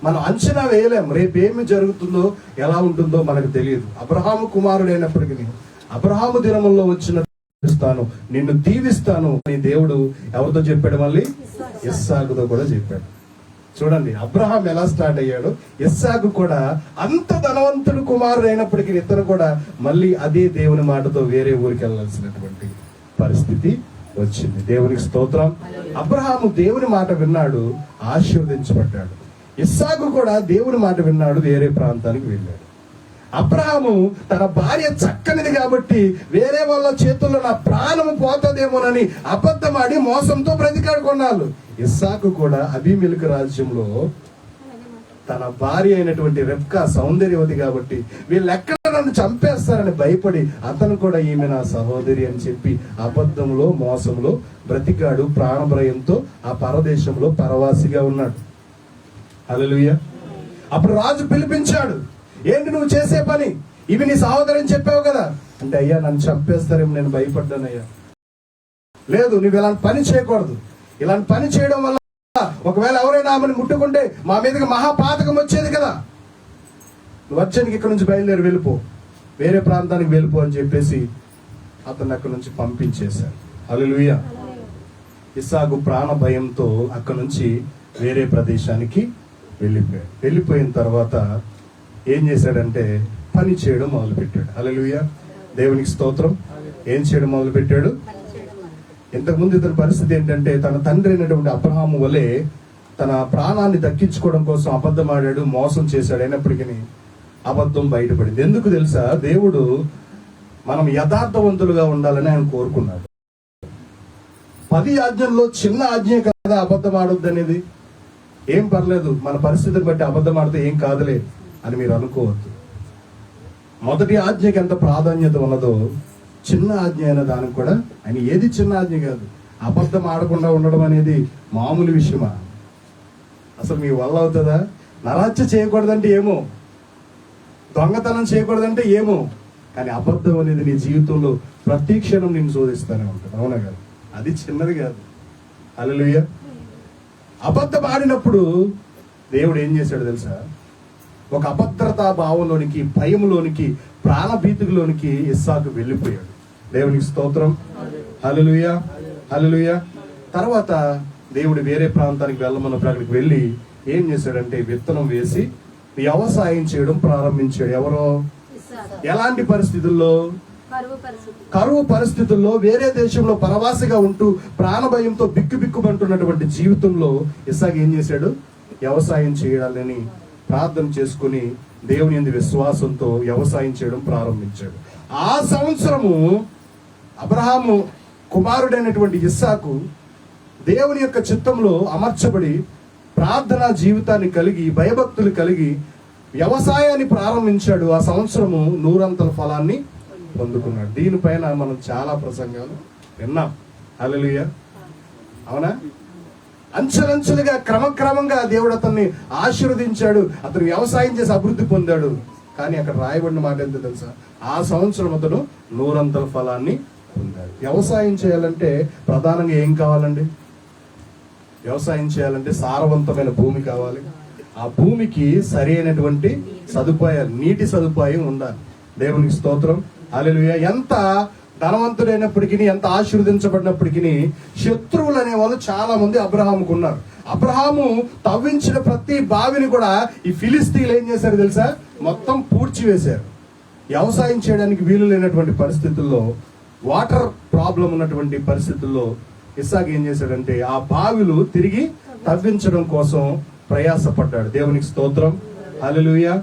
మనం అంచనా వేయలేం. రేపు ఏమి జరుగుతుందో, ఎలా ఉంటుందో మనకు తెలియదు. అబ్రహాము కుమారుడైనప్పటికీ అబ్రహాము దినముల్లో వచ్చిన నిన్ను దీవిస్తాను అని దేవుడు ఎవరితో చెప్పాడు? మళ్ళీ ఇస్సాకుతో కూడా చెప్పాడు. చూడండి, అబ్రహాం ఎలా స్టార్ట్ అయ్యాడు, ఇస్సాకు కూడా అంత ధనవంతుడు కుమారుడు అయినప్పటికీ ఇతను కూడా మళ్ళీ అదే దేవుని మాటతో వేరే ఊరికి వెళ్ళాల్సినటువంటి పరిస్థితి వచ్చింది. దేవునికి స్తోత్రం. అబ్రహాము దేవుని మాట విన్నాడు, ఆశీర్వదించబడ్డాడు. ఇస్సాకు కూడా దేవుని మాట విన్నాడు, వేరే ప్రాంతానికి వెళ్ళాడు. అబ్రహాము తన భార్య చక్కనిది కాబట్టి వేరే వాళ్ళ చేతుల్లో నా ప్రాణము పోతుందేమోనని అబద్ధమాడి మోసంతో బ్రతికాడు కొన్నాళ్ళు. ఇస్సాకు కూడా అబీమెలెకు రాజ్యంలో తన భార్య అయినటువంటి రెబ్కా సౌందర్యవతి కాబట్టి వీళ్ళెక్కడ నన్ను చంపేస్తారని భయపడి అతను కూడా ఈమె నా సహోదరి అని చెప్పి అబద్ధంలో మోసంలో బ్రతికాడు. ప్రాణభయంతో ఆ పరదేశంలో పరవాసిగా ఉన్నాడు. హల్లెలూయా. అప్పుడు రాజు పిలిపించాడు, ఏంటి నువ్వు చేసే పని? ఇవి నీ సహోదరిని చెప్పావు కదా అంటే, అయ్యా నన్ను చంపేస్తారేమో నేను భయపడ్డానయ్యా. లేదు, నువ్వు ఇలాంటి పని చేయకూడదు. ఇలాంటి పని చేయడం వల్ల ఒకవేళ ఎవరైనా ఆమెను ముట్టుకుంటే మా మీదకి మహాపాతకం వచ్చేది కదా. నువ్వు వచ్చానికి ఇక్కడ నుంచి బయలుదేరి వెళ్ళిపో, వేరే ప్రాంతానికి వెళ్ళిపో అని చెప్పేసి అతన్ని అక్కడి నుంచి పంపించేశారు. హల్లెలూయా. ఇస్సాకు ప్రాణ భయంతో అక్కడి నుంచి వేరే ప్రదేశానికి వెళ్ళిపోయాడు. వెళ్ళిపోయిన తర్వాత ఏం చేశాడంటే పని చేయడం మొదలు పెట్టాడు. హల్లెలూయా. దేవునికి స్తోత్రం. ఏం చేయడం మొదలు పెట్టాడు? ఇంతకుముందు ఇతని పరిస్థితి ఏంటంటే తన తండ్రి అయినటువంటి అబ్రహాము వలె తన ప్రాణాన్ని దక్కించుకోవడం కోసం అబద్ధం ఆడాడు, మోసం చేశాడు. అయినప్పటికీ అబద్ధం బయటపడింది. ఎందుకు తెలుసా? దేవుడు మనం యథార్థవంతులుగా ఉండాలని ఆయన కోరుకున్నాడు. 10 ఆజ్ఞల్లో చిన్న ఆజ్ఞ కదా అబద్ధం ఆడొద్దు అనేది. ఏం పర్లేదు, మన పరిస్థితిని బట్టి అబద్ధం ఆడితే ఏం కాదులే అని మీరు అనుకోవద్దు. మొదటి ఆజ్ఞకి ఎంత ప్రాధాన్యత ఉన్నదో చిన్న ఆజ్ఞ అయిన దానికి కూడా ఆయన ఏది చిన్న ఆజ్ఞ కాదు. అబద్ధం ఆడకుండా ఉండడం అనేది మామూలు విషయమా? అసలు మీ వల్ల అవుతుందా? నరహత్య చేయకూడదంటే ఏమో, దొంగతనం చేయకూడదంటే ఏమో, కానీ అబద్ధం అనేది నీ జీవితంలో ప్రతి క్షణం నిన్ను శోధిస్తూనే ఉంటుంది. అవునా కాదు? అది చిన్నది కాదు. హల్లెలూయా. అబద్ధం ఆడినప్పుడు దేవుడు ఏం చేశాడు తెలుసా? ఒక అభద్రతా భావంలోనికి, భయంలోనికి, ప్రాణభీతిలోనికి ఇస్సాకు వెళ్ళిపోయాడు. దేవునికి స్తోత్రం. హల్లెలూయా, హల్లెలూయా. తర్వాత దేవుడు వేరే ప్రాంతానికి వెళ్ళమన్నప్పుడు అక్కడికి వెళ్ళి ఏం చేశాడంటే విత్తనం వేసి వ్యవసాయం చేయడం ప్రారంభించాడు. ఎవరో? ఎలాంటి పరిస్థితుల్లో? కరువు పరిస్థితుల్లో, వేరే దేశంలో పరవాసిగా ఉంటూ ప్రాణభయంతో బిక్కుబిక్కుమంటున్నటువంటి జీవితంలో ఇస్సాకు ఏం చేశాడు? వ్యవసాయం చేయాలని ప్రార్థన చేసుకుని దేవుని యందు విశ్వాసంతో వ్యవసాయం చేయడం ప్రారంభించాడు. ఆ సంవత్సరము అబ్రహాము కుమారుడైనటువంటి ఇస్సాకు దేవుని యొక్క చిత్తంలో అమర్చబడి ప్రార్థనా జీవితాన్ని కలిగి, భయభక్తులు కలిగి వ్యవసాయాన్ని ప్రారంభించాడు. ఆ సంవత్సరము 100 ఫలాన్ని పొందుకున్నాడు. దీనిపైన మనం చాలా ప్రసంగాలు విన్నాం. హల్లెలూయా, అవునా? అంచెలంచెలుగా, క్రమక్రమంగా దేవుడు అతన్ని ఆశీర్వదించాడు. అతను వ్యవసాయం చేసి అభివృద్ధి పొందాడు. కానీ అక్కడ రాయబడిన మాట ఎంత తెలుసా? ఆ సంవత్సరం అతను 100 ఫలాన్ని పొందాడు. వ్యవసాయం చేయాలంటే ప్రధానంగా ఏం కావాలండి? వ్యవసాయం చేయాలంటే సారవంతమైన భూమి కావాలి. ఆ భూమికి సరి అయినటువంటి సదుపాయాలు, నీటి సదుపాయం ఉండాలి. దేవునికి స్తోత్రం. హల్లెలూయా. ఎంత ధనవంతుడైనప్పటికీ, ఎంత ఆశీర్వదించబడినప్పటికీ శత్రువులు అనే వాళ్ళు చాలా మంది అబ్రహాముకు ఉన్నారు. అబ్రహాము తవ్వించిన ప్రతి బావిని కూడా ఈ ఫిలిస్తీన్లు ఏం చేశారు తెలుసా? మొత్తం పూడ్చివేశారు. వ్యవసాయం చేయడానికి వీలు లేనటువంటి పరిస్థితుల్లో, వాటర్ ప్రాబ్లం ఉన్నటువంటి పరిస్థితుల్లో ఇస్సాకు ఏం చేశాడంటే ఆ బావిలు తిరిగి తవ్వించడం కోసం ప్రయాసపడ్డాడు. దేవునికి స్తోత్రం. హల్లెలూయా.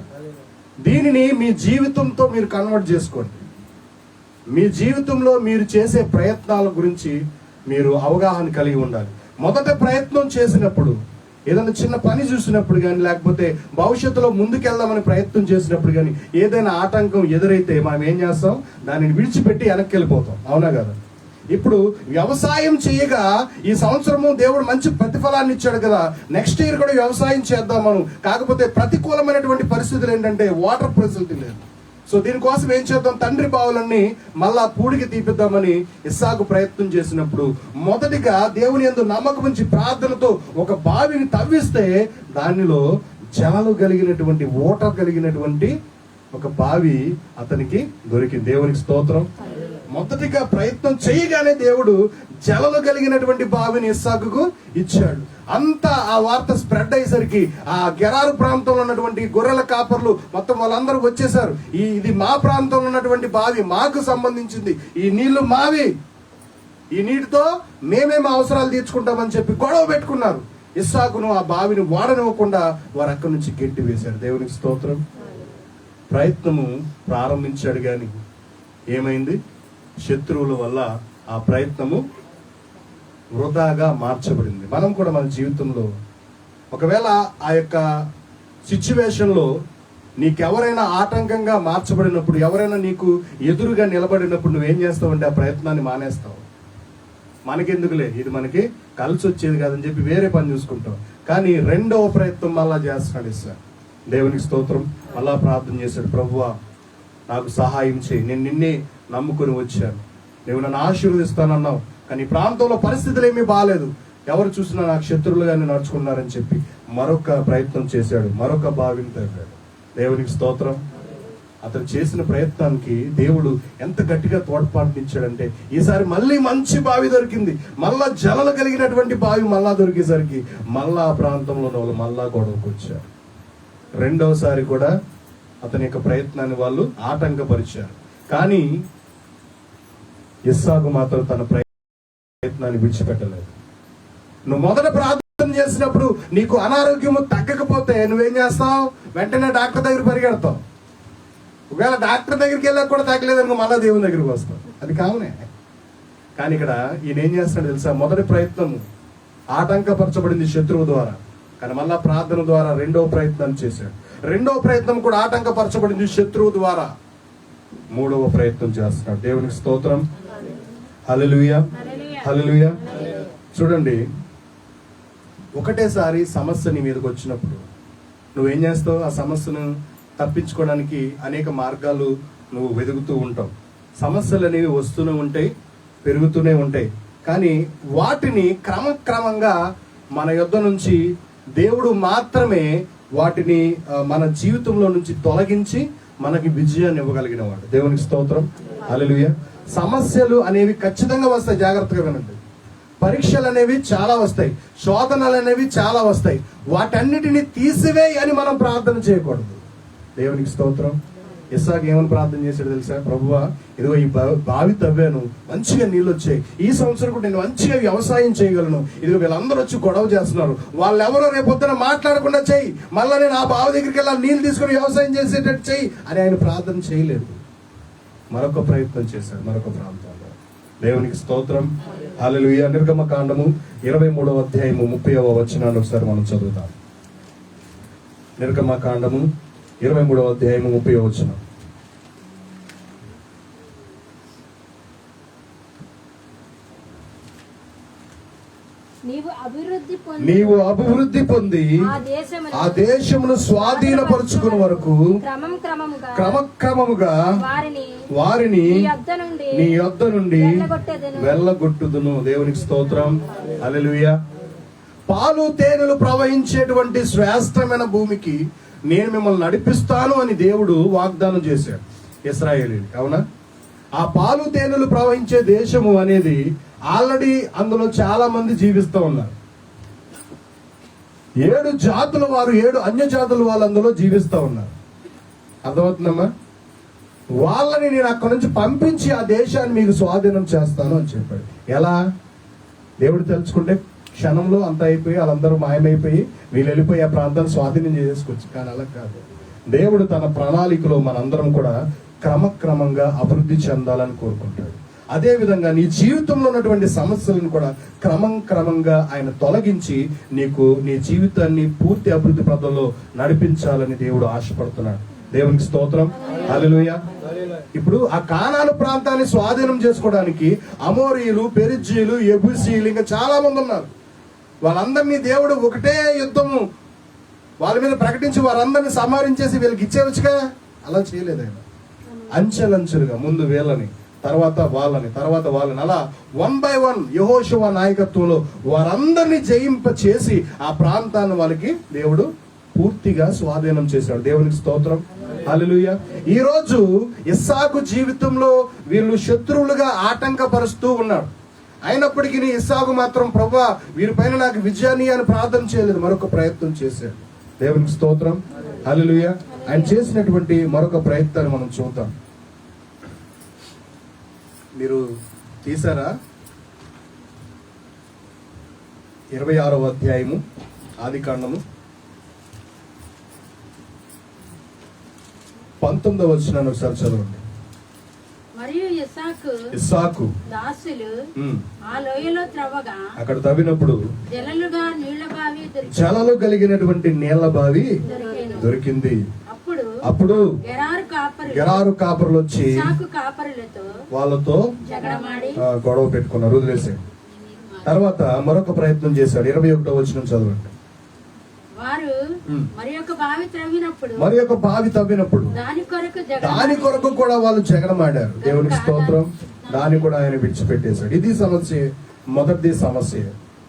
దీనిని మీ జీవితంతో మీరు కన్వర్ట్ చేసుకోండి. మీ జీవితంలో మీరు చేసే ప్రయత్నాల గురించి మీరు అవగాహన కలిగి ఉండాలి. మొదట ప్రయత్నం చేసినప్పుడు, ఏదైనా చిన్న పని చూసినప్పుడు కానీ, లేకపోతే భవిష్యత్తులో ముందుకెళ్దామని ప్రయత్నం చేసినప్పుడు కానీ ఏదైనా ఆటంకం ఎదురైతే మనం ఏం చేస్తాం? దానిని విడిచిపెట్టి వెనక్కి వెళ్ళిపోతాం. అవునా కదా? ఇప్పుడు వ్యవసాయం చేయగా ఈ సంవత్సరము దేవుడు మంచి ప్రతిఫలాన్ని ఇచ్చాడు కదా, నెక్స్ట్ ఇయర్ కూడా వ్యవసాయం చేద్దాం మనం. కాకపోతే ప్రతికూలమైనటువంటి పరిస్థితులు ఏంటంటే వాటర్ పరిస్థితి లేదు. సో దీనికోసం ఏం చేద్దాం? తండ్రి బావులన్నీ మళ్ళా పూడికి తీపిద్దామని ఇస్సాకు ప్రయత్నం చేసినప్పుడు మొదటిగా దేవుని యందు నమ్మకం ఉంచి ప్రార్థనతో ఒక బావిని తవ్విస్తే దానిలో జలాలు కలిగినటువంటి, ఓటర్ కలిగినటువంటి ఒక బావి అతనికి దొరికింది. దేవునికి స్తోత్రం. మొదటిగా ప్రయత్నం చేయగానే దేవుడు జలలు కలిగినటువంటి బావిని ఇస్సాకుకు ఇచ్చాడు. అంతా ఆ వార్త స్ప్రెడ్ అయ్యేసరికి ఆ గెరారు ప్రాంతంలో ఉన్నటువంటి గొర్రెల కాపర్లు మొత్తం వాళ్ళందరూ వచ్చేసారు. ఇది మా ప్రాంతంలో ఉన్నటువంటి బావి, మాకు సంబంధించింది, ఈ నీళ్లు మావి, ఈ నీటితో మేమే మా అవసరాలు తీర్చుకుంటామని చెప్పి గొడవ పెట్టుకున్నారు. ఇస్సాకును ఆ బావిని వాడనివ్వకుండా వారు అక్కడి నుంచి గెట్టి వేశారు. దేవునికి స్తోత్రం. ప్రయత్నము ప్రారంభించాడు కానీ ఏమైంది? శత్రువుల వల్ల ఆ ప్రయత్నము వృధాగా మార్చబడింది. మనం కూడా మన జీవితంలో ఒకవేళ ఆ యొక్క సిచ్యువేషన్లో నీకెవరైనా ఆటంకంగా మార్చబడినప్పుడు, ఎవరైనా నీకు ఎదురుగా నిలబడినప్పుడు నువ్వేం చేస్తావంటే ఆ ప్రయత్నాన్ని మానేస్తావు. మనకెందుకులే, ఇది మనకి కలిసి వచ్చేది కాదని చెప్పి వేరే పని చూసుకుంటాం. కానీ రెండవ ప్రయత్నం మళ్ళా చేస్తున్నాడు ఇస్సాకు. దేవునికి స్తోత్రం. మళ్ళా ప్రార్థన చేశాడు, ప్రభువా నాకు సహాయం చేయి, నేను నిన్నే నమ్ముకుని వచ్చాను, నువ్వు నన్ను ఆశీర్వదిస్తానన్నావు, కానీ ఈ ప్రాంతంలో పరిస్థితులు ఏమీ బాగాలేదు, ఎవరు చూసినా నాకు శత్రువులుగానే నడుచుకున్నారని చెప్పి మరొక ప్రయత్నం చేశాడు. మరొక బావిని తవ్వాడు. దేవునికి స్తోత్రం. అతను చేసిన ప్రయత్నానికి దేవుడు ఎంత గట్టిగా తోడ్పాటునిచ్చాడంటే ఈసారి మళ్ళీ మంచి బావి దొరికింది. మళ్ళా జలలు కలిగినటువంటి బావి మళ్ళా దొరికేసరికి మళ్ళా ఆ ప్రాంతంలో వాళ్ళు మళ్ళా గొడవకు వచ్చారు. రెండవసారి కూడా అతని యొక్క ప్రయత్నాన్ని వాళ్ళు ఆటంకపరిచారు. కానీ ఇస్సాకు మాత్రం తన ప్రయత్నాన్ని విడిచిపెట్టలేదు. నువ్వు మొదట ప్రార్థన చేసినప్పుడు నీకు అనారోగ్యము తగ్గకపోతే నువ్వేం చేస్తావు? వెంటనే డాక్టర్ దగ్గర పరిగెడతావు. ఒకవేళ డాక్టర్ దగ్గరికి వెళ్ళాక కూడా తగ్గలేదనుకో మళ్ళా దేవుని దగ్గరికి వస్తావు. అది కామనే. కానీ ఇక్కడ ఈయన ఏం చేస్తాడు తెలుసా? మొదటి ప్రయత్నం ఆటంకపరచబడింది శత్రువు ద్వారా, కానీ మళ్ళా ప్రార్థన ద్వారా రెండవ ప్రయత్నం చేశాడు. రెండవ ప్రయత్నం కూడా ఆటంకపరచబడింది శత్రువు ద్వారా. మూడవ ప్రయత్నం చేస్తున్నాడు. దేవునికి స్తోత్రం. హల్లెలూయా, హల్లెలూయా. చూడండి, ఒకటేసారి సమస్య నీ మీదకి వచ్చినప్పుడు నువ్వేం చేస్తావు? ఆ సమస్యను తప్పించుకోవడానికి అనేక మార్గాలు నువ్వు వెతుకుతూ ఉంటావు. సమస్యలు అనేవి వస్తూనే ఉంటాయి, పెరుగుతూనే ఉంటాయి. కానీ వాటిని క్రమక్రమంగా మన యొద్ద నుంచి దేవుడు మాత్రమే వాటిని మన జీవితంలో నుంచి తొలగించి మనకి విజయాన్ని ఇవ్వగలిగిన వాడు. దేవునికి స్తోత్రం. హల్లెలూయా. సమస్యలు అనేవి ఖచ్చితంగా వస్తాయి, జాగ్రత్తగా వినండి. పరీక్షలు అనేవి చాలా వస్తాయి, శోధనలు అనేవి చాలా వస్తాయి. వాటన్నిటిని తీసివేయి అని మనం ప్రార్థన చేయకూడదు. దేవునికి స్తోత్రం. ఇస్సాకు ఏమని ప్రార్థన చేశాడు తెలుసా? ప్రభువా, ఇదిగో ఈ బావి తవ్వాను, మంచిగా నీళ్ళు వచ్చాయి, ఈ సంవత్సరం కూడా నేను మంచిగా వ్యవసాయం చేయగలను. ఇదిగో వీళ్ళందరూ వచ్చి గొడవ చేస్తున్నారు, వాళ్ళెవరో రేపొద్దున మాట్లాడకుండా చెయ్యి, మళ్ళీ నేను ఆ బావి దగ్గరికి వెళ్ళాలి, నీళ్ళు తీసుకుని వ్యవసాయం చేసేటట్టు చెయ్యి అని ఆయన ప్రార్థన చేయలేదు. మరొక ప్రయత్నం చేశాడు మరొక ప్రాంతంలో. దేవునికి స్తోత్రం. హల్లెలూయా. నిర్గమకాండము 23వ అధ్యాయము 30వ వచనాన్ని ఒకసారి మనం చదువుతాం. నిర్గమకాండము 23వ అధ్యాయము 30వ వచనం. నీవు అభివృద్ధి పొంది ఆ దేశమును స్వాధీనపరుచుకున్న వరకు క్రమక్రమముగా వారిని నీ యొద్ద నుండి వెళ్ళగొట్టుదును. దేవునికి స్తోత్రం. హల్లెలూయా. పాలు తేనెలు ప్రవహించేటువంటి శ్రేష్టమైన భూమికి నేను మిమ్మల్ని నడిపిస్తాను అని దేవుడు వాగ్దానం చేశాడు ఇశ్రాయేలీయులకు. అవునా? ఆ పాలు తేనెలు ప్రవహించే దేశము అనేది ఆల్రెడీ అందులో చాలా మంది జీవిస్తూ ఉన్నారు. 7 జాతుల వారు, 7 అన్య జాతుల వాళ్ళు అందులో జీవిస్తూ ఉన్నారు. అర్థమవుతుందమ్మా? వాళ్ళని నేను అక్కడి నుంచి పంపించి ఆ దేశాన్ని మీకు స్వాధీనం చేస్తాను అని చెప్పాడు. ఎలా? దేవుడు తెలుసుకుంటే క్షణంలో అంత అయిపోయి వాళ్ళందరూ మాయమైపోయి వీళ్ళు వెళ్ళిపోయి ఆ ప్రాంతాన్ని స్వాధీనం చేసుకోవచ్చు. కానీ అలా కాదు. దేవుడు తన ప్రణాళికలో మనందరం కూడా క్రమక్రమంగా అభివృద్ధి చెందాలని కోరుకుంటాడు. అదే విధంగా నీ జీవితంలో ఉన్నటువంటి సమస్యలను కూడా క్రమంగా ఆయన తొలగించి నీకు నీ జీవితాన్ని పూర్తి అభివృద్ధి పథంలో నడిపించాలని దేవుడు ఆశపడుతున్నాడు. దేవునికి స్తోత్రం. హల్లెలూయా. ఇప్పుడు ఆ కానాను ప్రాంతాన్ని స్వాధీనం చేసుకోవడానికి అమోరీయులు, పెరిజ్జీయులు, యెబూసీయులు ఇంకా చాలా మంది ఉన్నారు. వాళ్ళందరినీ దేవుడు ఒకటే యుద్ధము వాళ్ళ మీద ప్రకటించి వారందరినీ సంహరించేసి వీళ్ళకి ఇచ్చేవచ్చుగా. అలా చేయలేదు ఆయన. అంచెలంచెలుగా ముందు వీళ్ళని, తర్వాత వాళ్ళని, తర్వాత వాళ్ళని, అలా 1 by 1 యెహోషువ నాయకత్వంలో వారందరినీ జయింప చేసి ఆ ప్రాంతాన్ని వాళ్ళకి దేవుడు పూర్తిగా స్వాధీనం చేశాడు. దేవునికి స్తోత్రం. హల్లెలూయా. ఈ రోజు ఇస్సాకు జీవితంలో వీళ్ళు శత్రువులుగా ఆటంకపరుస్తూ ఉన్నాడు. అయినప్పటికీ ఇస్సాకు మాత్రం ప్రభువా వీరిపైన నాకు విజయాన్ని అని ప్రార్థన చేయలేదు, మరొక ప్రయత్నం చేశాడు. దేవునికి స్తోత్రం. హల్లెలూయా. ఆయన చేసినటువంటి మరొక ప్రయత్నాన్ని మనం చూద్దాం. మీరు తీసారా? 26వ అధ్యాయము ఆదికాండము 19వ వచనాన్ని ఒకసారి చదవండి. మరియు ఇస్సాకు దాసులు ఆ లోయలో త్రవ్వగా అక్కడ తవ్వినప్పుడు జలాలు కలిగినటువంటి నీళ్ల బావి దొరికింది. అప్పుడు గెరారు కాపరులు వచ్చి వాళ్ళతో గొడవ పెట్టుకున్నారు, వదిలేసాడు. తర్వాత మరొక ప్రయత్నం చేశాడు. 21వ వచనం చదవండి. మరి యొక్క బావి తవ్వినప్పుడు దాని కొరకు కూడా వాళ్ళు జగడమాడారు. దేవునికి స్తోత్రం. దాన్ని కూడా ఆయన విడిచిపెట్టేశాడు. ఇది సమస్య, మొదటిది సమస్య.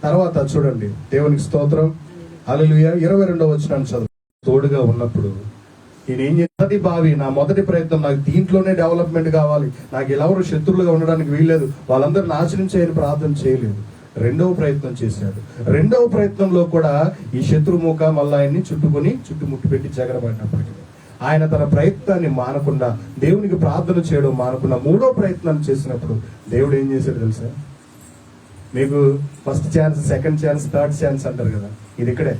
తర్వాత చూడండి, దేవునికి స్తోత్రం. హల్లెలూయా. 22వ వచనం చదువు. తోడుగా ఉన్నప్పుడు నేను ఏం చేస్తుంది బావి, నా మొదటి ప్రయత్నం, నాకు దీంట్లోనే డెవలప్మెంట్ కావాలి, నాకు ఎవరు శత్రువులుగా ఉండడానికి వీల్లేదు, వాళ్ళందరూ నాశనం చేయని ప్రార్థన చేయలేదు. రెండవ ప్రయత్నం చేశాడు. రెండవ ప్రయత్నంలో కూడా ఈ శత్రుముఖ మళ్ళీ ఆయన్ని చుట్టుముట్టు పెట్టి జగడబడినప్పటికీ ఆయన తన ప్రయత్నాన్ని మానకుండా, దేవునికి ప్రార్థన చేయడం మానకుండా మూడో ప్రయత్నాన్ని చేసినప్పుడు దేవుడు ఏం చేశాడు తెలుసా? మీకు first chance, second chance, third chance అంటారు కదా, ఇది ఇక్కడే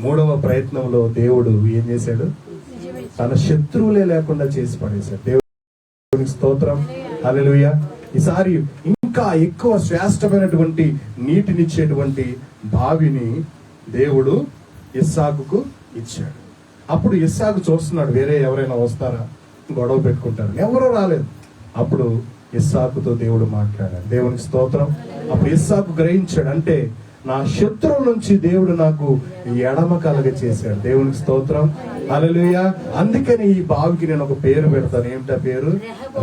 3వ ప్రయత్నంలో దేవుడు ఏం చేశాడు? తన శత్రువులే లేకుండా చేసి పడేశాడు. దేవునికి స్తోత్రం, హల్లెలూయా. ఈసారి ఇంకా ఎక్కువ శ్రేష్టమైనటువంటి నీటినిచ్చేటువంటి బావిని దేవుడు ఇస్సాకుకు ఇచ్చాడు. అప్పుడు ఇస్సాకు చూస్తున్నాడు, వేరే ఎవరైనా వస్తారా, గొడవ పెట్టుకుంటారు. ఎవరూ రాలేదు. అప్పుడు ఇస్సాకుతో దేవుడు మాట్లాడాడు. దేవునికి స్తోత్రం. అప్పుడు ఇస్సాకు గ్రహించాడు, అంటే నా శత్రువు నుంచి దేవుడు నాకు ఎడమ కలగ చేశాడు. దేవునికి స్తోత్రం, హల్లెలూయా. అందుకని ఈ బావికి నేను ఒక పేరు పెడతాను. ఏమిటా పేరు?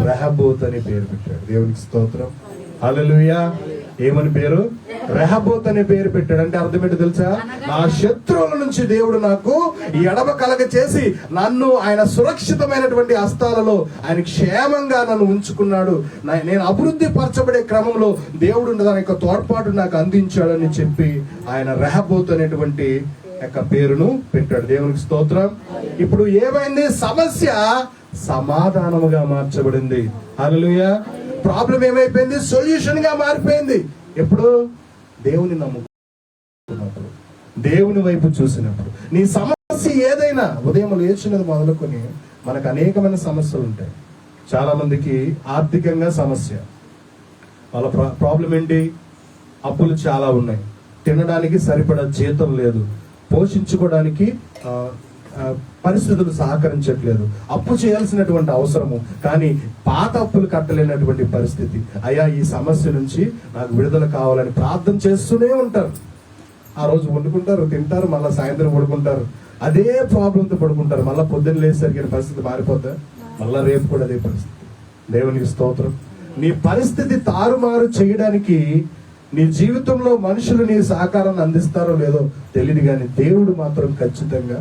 రెహబోత్ అని పేరు పెట్టాడు. దేవునికి స్తోత్రం, హల్లెలూయా. ఏమని పేరు? రెహబోత్ అనే పేరు పెట్టాడు. అంటే అర్థం ఏంటో తెలుసా? నా శత్రువుల నుంచి దేవుడు నాకు ఈ ఎడమ కలగ చేసి నన్ను ఆయన సురక్షితమైనటువంటి హస్తాలలో ఆయన క్షేమంగా నన్ను ఉంచుకున్నాడు. నేను అభివృద్ధి పరచబడే క్రమంలో దేవుడు దాని యొక్క తోడ్పాటు నాకు అందించాడని చెప్పి ఆయన రెహబోత్ అనేటువంటి యొక్క పేరును పెట్టాడు. దేవునికి స్తోత్రం. ఇప్పుడు ఏమైంది? సమస్య సమాధానముగా మార్చబడింది. హల్లెలూయా. ప్రాబ్లం ఏమైపోయింది? సొల్యూషన్ గా మారిపోయింది. ఎప్పుడు? దేవుని నమ్ముకున్నప్పుడు, దేవుని వైపు చూసినప్పుడు. నీ సమస్య ఏదైనా, ఉదయం లేచినది మొదలుకొని మనకు అనేకమైన సమస్యలు ఉంటాయి. చాలా మందికి ఆర్థికంగా సమస్య. వాళ్ళ ప్రాబ్లం ఏంటి? అప్పులు చాలా ఉన్నాయి, తినడానికి సరిపడా జీతం లేదు, పోషించుకోవడానికి పరిస్థితులు సహకరించట్లేదు, అప్పు చేయాల్సినటువంటి అవసరము, కానీ పాత అప్పులు కట్టలేనటువంటి పరిస్థితి. అయ్యా, ఈ సమస్య నుంచి నాకు విడుదల కావాలని ప్రార్థన చేస్తూనే ఉంటారు. ఆ రోజు వండుకుంటారు, తింటారు, మళ్ళీ సాయంత్రం పడుకుంటారు, అదే ప్రాబ్లంతో పడుకుంటారు. మళ్ళీ పొద్దున్న లేసరికి పరిస్థితి మారిపోద్దా? మళ్ళా రేపు కూడా అదే పరిస్థితి. దేవునికి స్తోత్రం. నీ పరిస్థితి తారుమారు చేయడానికి నీ జీవితంలో మనుషులు నీ సహకారాన్ని అందిస్తారో లేదో తెలియదు, కానీ దేవుడు మాత్రం ఖచ్చితంగా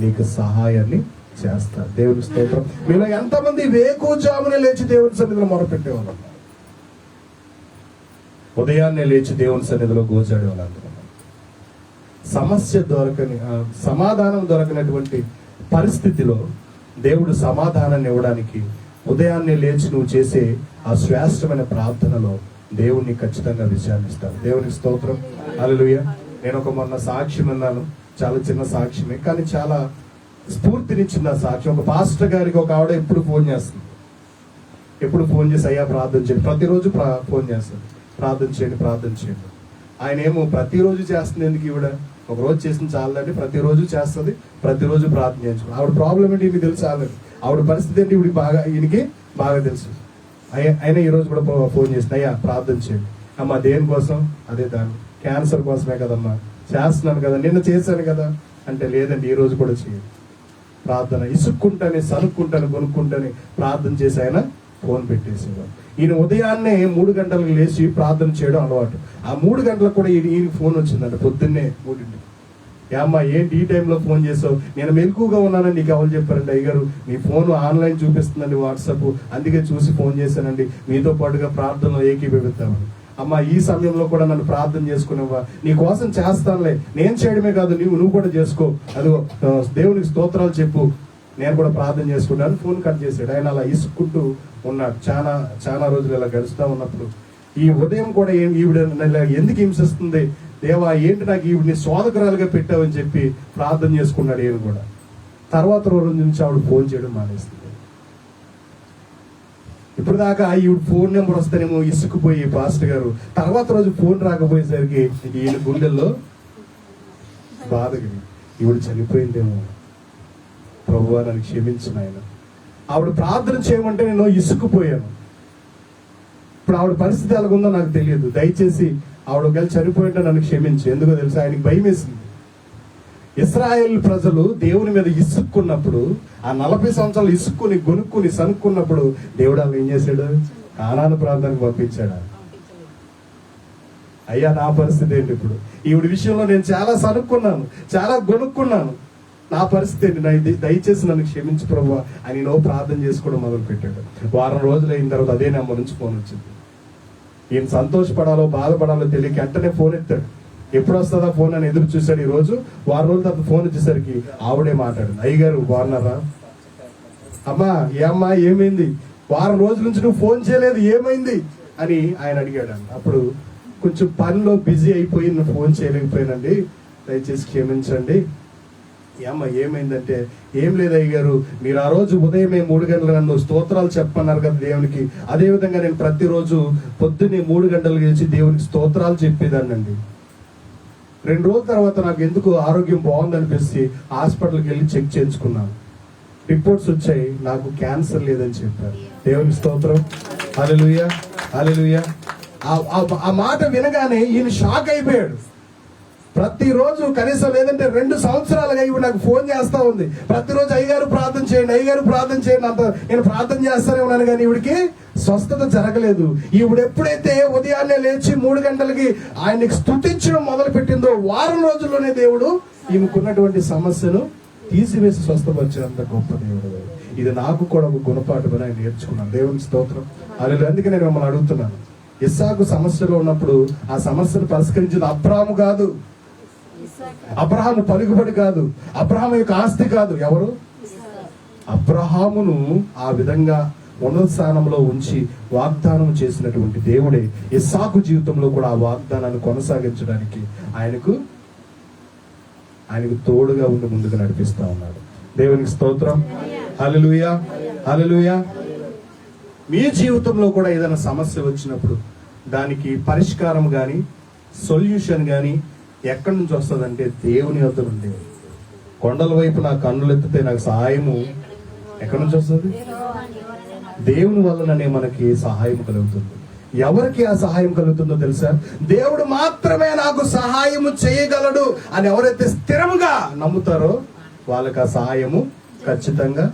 నీకు సహాయాన్ని చేస్తారు. దేవుని స్తోత్రం. మీలో ఎంతమంది వేకువజామునే లేచి దేవుని సన్నిధిలో మొరపెట్టేవాళ్ళం? ఉదయాన్నే లేచి దేవుని సన్నిధిలో గోచాడే వాళ్ళు. సమస్య దొరకని, సమాధానం దొరకనటువంటి పరిస్థితిలో దేవుడు సమాధానాన్ని ఇవ్వడానికి ఉదయాన్నే లేచి నువ్వు చేసే ఆ శ్రేష్టమైన ప్రార్థనలో దేవుణ్ణి ఖచ్చితంగా విచారిస్తాడు. దేవునికి స్తోత్రం, హల్లెలూయా. నేను మొన్న సాక్ష్యం అన్నాను, చాలా చిన్న సాక్ష్యమే, కానీ చాలా స్ఫూర్తినిచ్చిన సాక్ష్యం. ఒక పాస్టర్ గారికి ఒక ఆవిడ ఎప్పుడు ఫోన్ చేస్తుంది, ఎప్పుడు ఫోన్ చేసి అయ్యా ప్రార్థన చేయండి, ప్రతిరోజు ఫోన్ చేస్తుంది, ప్రార్థన చేయండి, ప్రార్థన చేయండి. ఆయన ఏమో ప్రతిరోజు చేస్తుంది, ఎందుకు ఈవిడ ఒక రోజు చేసిన చాలంటే ప్రతిరోజు చేస్తుంది, ప్రతిరోజు ప్రార్థన చేయించు. ఆవిడ ప్రాబ్లం ఏంటి ఈయనకి తెలుసు, ఆవిడ పరిస్థితి ఏంటి ఈయనకి బాగా తెలుసు. అయినా ఈ రోజు కూడా ఫోన్ చేసిన, అయ్యా ప్రార్థన చేయండి. అమ్మా దేనికోసం? అదే దాన్ని క్యాన్సర్ కోసమే కదమ్మా, చేస్తున్నాను కదా, నిన్న చేశాను కదా అంటే, లేదండి ఈ రోజు కూడా చేయండి ప్రార్థన. ఇసుక్కుంటానే, సనుక్కుంటాను, కొనుక్కుంటానే ప్రార్థన చేసి ఆయన ఫోన్ పెట్టేసేవాడు. ఈయన ఉదయాన్నే 3 గంటలకు లేచి ప్రార్థన చేయడం అలవాటు. ఆ 3 గంటలకు కూడా ఈయన ఫోన్ వచ్చిందంట, పొద్దున్నే 3. ఏమ్మా ఏంటి ఈ టైంలో ఫోన్ చేసావు? నేను మెలకుగా ఉన్నానని నీకు ఎవరు చెప్పారండి? అయ్యగారు మీ ఫోన్ ఆన్లైన్ చూపిస్తుందండి, వాట్సాప్, అందుకే చూసి ఫోన్ చేశానండి, మీతో పాటుగా ప్రార్థనలో ఏకీభవిస్తామని. అమ్మా ఈ సమయంలో కూడా నన్ను ప్రార్థన చేసుకునేవా? నీ కోసం చేస్తానులే, నేను చేయడమే కాదు నువ్వు కూడా చేసుకో, అదిగో దేవునికి స్తోత్రాలు చెప్పు, నేను కూడా ప్రార్థన చేసుకుంటాను. ఫోన్ కట్ చేశాడు. ఆయన అలా ఇసుక్కుంటూ ఉన్నాడు. చాలా రోజులు ఇలా గడుస్తూ ఉన్నప్పుడు ఈ ఉదయం కూడా ఈవిడ ఎందుకు హింసిస్తుంది దేవా, ఏంటి నాకు ఈవిడిని శోధకురాలుగా పెట్టావని చెప్పి ప్రార్థన చేసుకున్నాడు. ఈయన కూడా తర్వాత రోజు నుంచి ఆవిడ ఫోన్ చేయడం మానేస్తుంది. ఇప్పుడు దాకా ఈవిడ ఫోన్ నెంబర్ వస్తేనేమో ఇసుకుపోయి పాస్టర్ గారు, తర్వాత రోజు ఫోన్ రాకపోయేసరికి ఈయన గుండెల్లో బాధకి ఈవిడ చనిపోయిందేమో, ప్రభువా నన్ను క్షమించిన ఆయన. ఆవిడ ప్రార్థన చేయమంటే నేను ఇసుకుపోయాను. ఇప్పుడు ఆవిడ పరిస్థితి ఎలాగుందో నాకు తెలియదు, దయచేసి ఆవిడ ఒకవేళ చనిపోయింటే నన్ను క్షమించు. ఎందుకో తెలుసు, ఆయనకి భయం వేసింది. ఇశ్రాయేల్ ప్రజలు దేవుని మీద ఇసుక్కున్నప్పుడు, ఆ 40 సంవత్సరాలు ఇసుక్కుని గొనుక్కుని సనుక్కున్నప్పుడు దేవుడు వాళ్ళు ఏం చేశాడు? కానాను ప్రాంతానికి పంపించాడు. అయ్యా నా పరిస్థితి ఏంటి ఇప్పుడు? ఈవిడ విషయంలో నేను చాలా సనుక్కున్నాను, చాలా గొనుక్కున్నాను, నా పరిస్థితి ఏంటి? దయచేసి నన్ను క్షమించు ప్రభువా అని ప్రార్థన చేసుకోవడం మొదలు పెట్టాడు. వారం రోజులు అయిన తర్వాత అదే నెంబర్ నుంచి ఫోన్ వచ్చింది. ఈయన సంతోషపడాలో బాధపడాలో తెలియక వెంటనే ఫోన్ ఎత్తాడు. ఎప్పుడు వస్తుందా ఫోన్ అని ఎదురు చూశాడు. ఈ రోజు వారం రోజుల తర్వాత ఫోన్ వచ్చేసరికి ఆవిడే మాట్లాడింది. అయ్యగారు బాగున్నారా? అమ్మా ఏమ్మా ఏమైంది? వారం రోజుల నుంచి నువ్వు ఫోన్ చేయలేదు, ఏమైంది అని ఆయన అడిగాడు. అప్పుడు కొంచెం పనిలో బిజీ అయిపోయి నేను ఫోన్ చేయలేకపోయానండి, దయచేసి క్షమించండి. ఏమ్మా ఏమైందంటే, ఏం లేదు అయ్య గారు, మీరు ఆ రోజు ఉదయమే 3 గంటలు నన్ను స్తోత్రాలు చెప్పన్నారు కదా దేవునికి, అదే విధంగా నేను ప్రతిరోజు పొద్దున్నే 3 గంటలు గెలిచి దేవునికి స్తోత్రాలు చెప్పేదాన్నండి. 2 రోజుల తర్వాత నాకు ఎందుకు ఆరోగ్యం బాగుందనిపిస్తే హాస్పిటల్కి వెళ్ళి చెక్ చేయించుకున్నాను. రిపోర్ట్స్ వచ్చాయి, నాకు క్యాన్సర్ లేదని చెప్పారు. దేవునికి స్తోత్రం, హల్లెలూయా హల్లెలూయా. ఆ మాట వినగానే ఈయన షాక్ అయిపోయాడు. ప్రతిరోజు కనీసం లేదంటే 2 సంవత్సరాలుగా ఇవి నాకు ఫోన్ చేస్తా ఉంది. ప్రతిరోజు అయ్యగారు ప్రార్థన చేయండి, అయ్యగారు ప్రార్థన చేయండి అంత నేను ప్రార్థన చేస్తానే ఉన్నాను, కానీ ఈవిడికి స్వస్థత జరగలేదు. ఈవిడ ఎప్పుడైతే ఉదయాన్నే లేచి 3 గంటలకి ఆయనకి స్తుతించడం మొదలు పెట్టిందో, వారం రోజుల్లోనే దేవుడు ఈమెకున్నటువంటి సమస్యను తీసివేసి స్వస్థపరిచినంత గొప్ప దేవుడు. ఇది నాకు కూడా ఒక గుణపాఠమని ఆయన నేర్చుకున్నాను. దేవునికి స్తోత్రం, హల్లెలూయా. అందుకే నేను మిమ్మల్ని అడుగుతున్నాను, ఇస్సాకు సమస్యలో ఉన్నప్పుడు ఆ సమస్యను పరిష్కరించింది అబ్రాహాము కాదు, అబ్రహాము పలుకుబడి కాదు, అబ్రహాము యొక్క ఆస్తి కాదు. ఎవరు? అబ్రహామును ఆ విధంగా ఉన్నత స్థానంలో ఉంచి వాగ్దానం చేసినటువంటి దేవుడే ఇస్సాకు జీవితంలో కూడా ఆ వాగ్దానాన్ని కొనసాగించడానికి ఆయనకు తోడుగా ఉండి ముందుకు నడిపిస్తా ఉన్నాడు. దేవునికి స్తోత్రం, హల్లెలూయా హల్లెలూయా. మీ జీవితంలో కూడా ఏదైనా సమస్య వచ్చినప్పుడు దానికి పరిష్కారం కానీ సొల్యూషన్ కానీ ఎక్కడి నుంచి వస్తుందంటే దేవుని వద్ద నుండి. కొండల వైపు నా కన్నులు ఎత్తితే నాకు సహాయము ఎక్కడి నుంచి వస్తుంది? దేవుని వల్లనే మనకి సహాయం కలుగుతుంది. ఎవరికి ఆ సహాయం కలుగుతుందో తెలుసా? దేవుడు మాత్రమే నాకు సహాయము చేయగలడు అని ఎవరైతే స్థిరంగా నమ్ముతారో వాళ్ళకి ఆ సహాయము ఖచ్చితంగా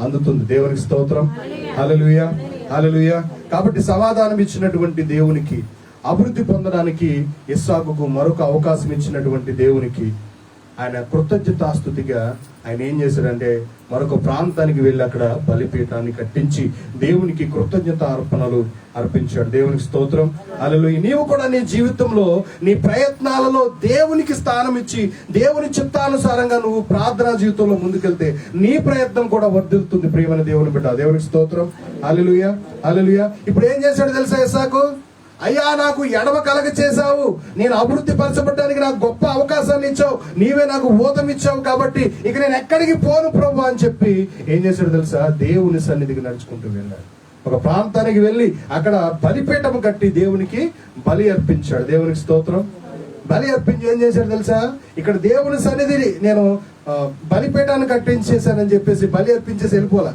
అందుతుంది. దేవునికి స్తోత్రం, హల్లెలూయా హల్లెలూయా. కాబట్టి సమాధానం ఇచ్చినటువంటి దేవునికి, అభివృద్ధి పొందడానికి ఇస్సాకుకు మరొక అవకాశం ఇచ్చినటువంటి దేవునికి ఆయన కృతజ్ఞతాస్తుతిగా ఆయన ఏం చేశాడంటే మరొక ప్రాంతానికి వెళ్ళి అక్కడ బలిపీఠాన్ని కట్టించి దేవునికి కృతజ్ఞత అర్పణలు అర్పించాడు. దేవునికి స్తోత్రం, హల్లెలూయా. నీవు కూడా నీ జీవితంలో నీ ప్రయత్నాలలో దేవునికి స్థానం ఇచ్చి దేవుని చిత్తానుసారంగా నువ్వు ప్రార్థనా జీవితంలో ముందుకెళ్తే నీ ప్రయత్నం కూడా వర్ధిల్లుతుంది. ప్రియమైన దేవుని బిడ్డ, దేవునికి స్తోత్రం, హల్లెలూయా హల్లెలూయా. ఇప్పుడు ఏం చేశాడు తెలుసా ఇస్సాకు? అయ్యా, నాకు ఎడమ కలగ చేశావు, నేను అభివృద్ధి పరచబడ్డానికి నాకు గొప్ప అవకాశాన్ని ఇచ్చావు, నీవే నాకు ఊతం ఇచ్చావు, కాబట్టి ఇక నేను ఎక్కడికి పోను ప్రభు అని చెప్పి ఏం చేశాడు తెలుసా? దేవుని సన్నిధికి నడుచుకుంటూ వెళ్ళాడు. ఒక ప్రాంతానికి వెళ్ళి అక్కడ బలిపీఠం కట్టి దేవునికి బలి అర్పించాడు. దేవునికి స్తోత్రం. బలి అర్పించి ఏం చేశాడు తెలుసా? ఇక్కడ దేవుని సన్నిధిని నేను బలిపీఠాన్ని కట్టించేశానని చెప్పేసి బలి అర్పించేసి వెళ్ళిపోలే.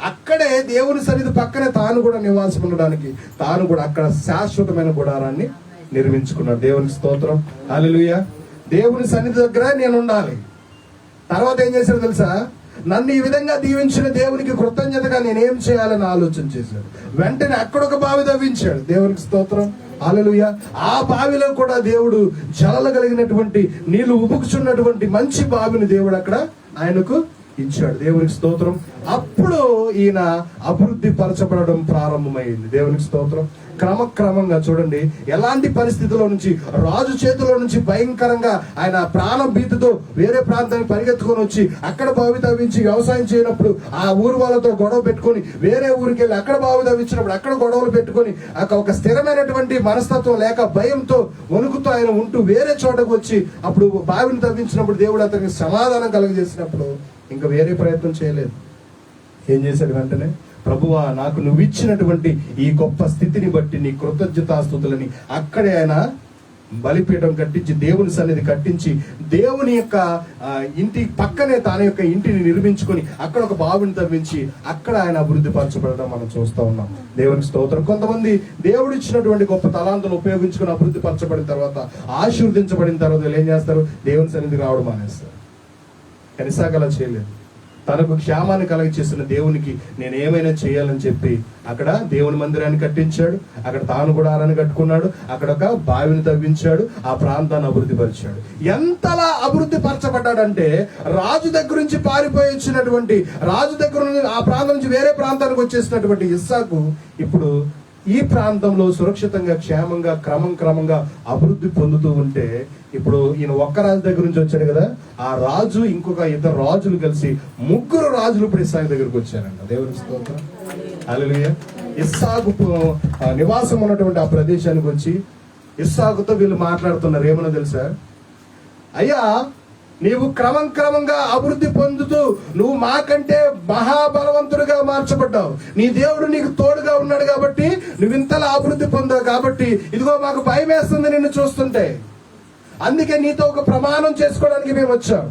అక్కడే దేవుని సన్నిధి పక్కనే తాను కూడా నివాసం ఉండడానికి తాను కూడా అక్కడ శాశ్వతమైన గుడారాన్ని నిర్మించుకున్నాడు. దేవునికి స్తోత్రం, హల్లెలూయా. దేవుని సన్నిధి దగ్గర నేను ఉండాలి. తర్వాత ఏం చేశాడు తెలుసా? నన్ను ఈ విధంగా దీవించిన దేవునికి కృతజ్ఞతగా నేనేం చేయాలని ఆలోచన చేశాడు. వెంటనే అక్కడ ఒక బావి తవ్వించాడు. దేవునికి స్తోత్రం, హల్లెలూయా. ఆ బావిలో కూడా దేవుడు జలలు కలిగినటువంటి నీళ్లు ఉబుకుచున్నటువంటి మంచి బావిని దేవుడు అక్కడ ఆయనకు ఇచ్చాడు. దేవునికి స్తోత్రం. అప్పుడు ఈయన అభివృద్ధి పరచబడడం ప్రారంభమైంది. దేవునికి స్తోత్రం. క్రమక్రమంగా చూడండి, ఎలాంటి పరిస్థితుల్లో నుంచి, రాజు చేతిలో నుంచి భయంకరంగా ఆయన ప్రాణం భీతితో వేరే ప్రాంతానికి పరిగెత్తుకొని వచ్చి అక్కడ బావి తవ్వించి వ్యవసాయం చేయనప్పుడు ఆ ఊరు వాళ్ళతో గొడవ పెట్టుకొని వేరే ఊరికి వెళ్ళి అక్కడ బావి తవ్వించినప్పుడు అక్కడ గొడవలు పెట్టుకొని ఒక స్థిరమైనటువంటి మనస్తత్వం లేక భయంతో వణుకుతో ఆయన ఉంటూ వేరే చోటకు వచ్చి అప్పుడు బావిని తవ్వించినప్పుడు దేవుడు అతనికి సమాధానం కలుగజేసినప్పుడు ఇంకా వేరే ప్రయత్నం చేయలేదు. ఏం చేశాడు? వెంటనే ప్రభువా, నాకు నువ్వు ఇచ్చినటువంటి ఈ గొప్ప స్థితిని బట్టి నీ కృతజ్ఞతాస్తుతులని అక్కడే ఆయన బలిపీఠం కట్టించి దేవుని సన్నిధి కట్టించి దేవుని యొక్క ఇంటి పక్కనే తన యొక్క ఇంటిని నిర్మించుకొని అక్కడ ఒక బావిని తవ్వించి అక్కడ ఆయన అభివృద్ధి పరచబడడం మనం చూస్తూ ఉన్నాం. దేవునికి స్తోత్రం. కొంతమంది దేవుడు ఇచ్చినటువంటి గొప్ప తలాంతులు ఉపయోగించుకుని అభివృద్ధి పరచబడిన తర్వాత, ఆశీర్వదించబడిన తర్వాత వీళ్ళు ఏం చేస్తారు? దేవుని సన్నిధికి రావడం మానేస్తారు. కానీ ఇస్సాకు అలా చేయలేదు. తనకు క్షేమాన్ని కలగ చేసిన దేవునికి నేను ఏమైనా చేయాలని చెప్పి అక్కడ దేవుని మందిరాన్ని కట్టించాడు. అక్కడ తాను గుడారాన్ని కట్టుకున్నాడు. అక్కడ ఒక బావిని తవ్వించాడు. ఆ ప్రాంతాన్ని అభివృద్ధి పరిచాడు. ఎంతలా అభివృద్ధి పరచబడ్డాడంటే రాజు దగ్గర నుంచి పారిపోయి వచ్చినటువంటి, రాజు దగ్గర నుంచి ఆ ప్రాంతం నుంచి వేరే ప్రాంతానికి వచ్చేసినటువంటి ఇస్సాకు ఇప్పుడు ఈ ప్రాంతంలో సురక్షితంగా క్షేమంగా క్రమంగా అభివృద్ధి పొందుతూ ఉంటే, ఇప్పుడు ఈయన ఒక్క రాజు దగ్గర నుంచి వచ్చాడు కదా, ఆ రాజు ఇంకొక ఇద్దరు రాజులు కలిసి 3 రాజులు ఇప్పుడు ఇస్సాకు దగ్గరకు వచ్చారంట. దేవుని స్తోత్రం, హల్లెలూయా. ఇస్సాకు నివాసం ఉన్నటువంటి ఆ ప్రదేశానికి వచ్చి ఇస్సాకుతో వీళ్ళు మాట్లాడుతున్నారు. ఏమన్నా తెలుసా? అయ్యా, నీవు క్రమంగా అభివృద్ధి పొందుతూ నువ్వు మాకంటే మహాబలవంతుడిగా మార్చబడ్డావు. నీ దేవుడు నీకు తోడుగా ఉన్నాడు కాబట్టి నువ్వు ఇంతలా అభివృద్ధి పొందావు. కాబట్టి ఇదిగో మాకు భయం వేస్తుంది నిన్ను చూస్తుంటే. అందుకే నీతో ఒక ప్రమాణం చేసుకోవడానికి మేము వచ్చాం.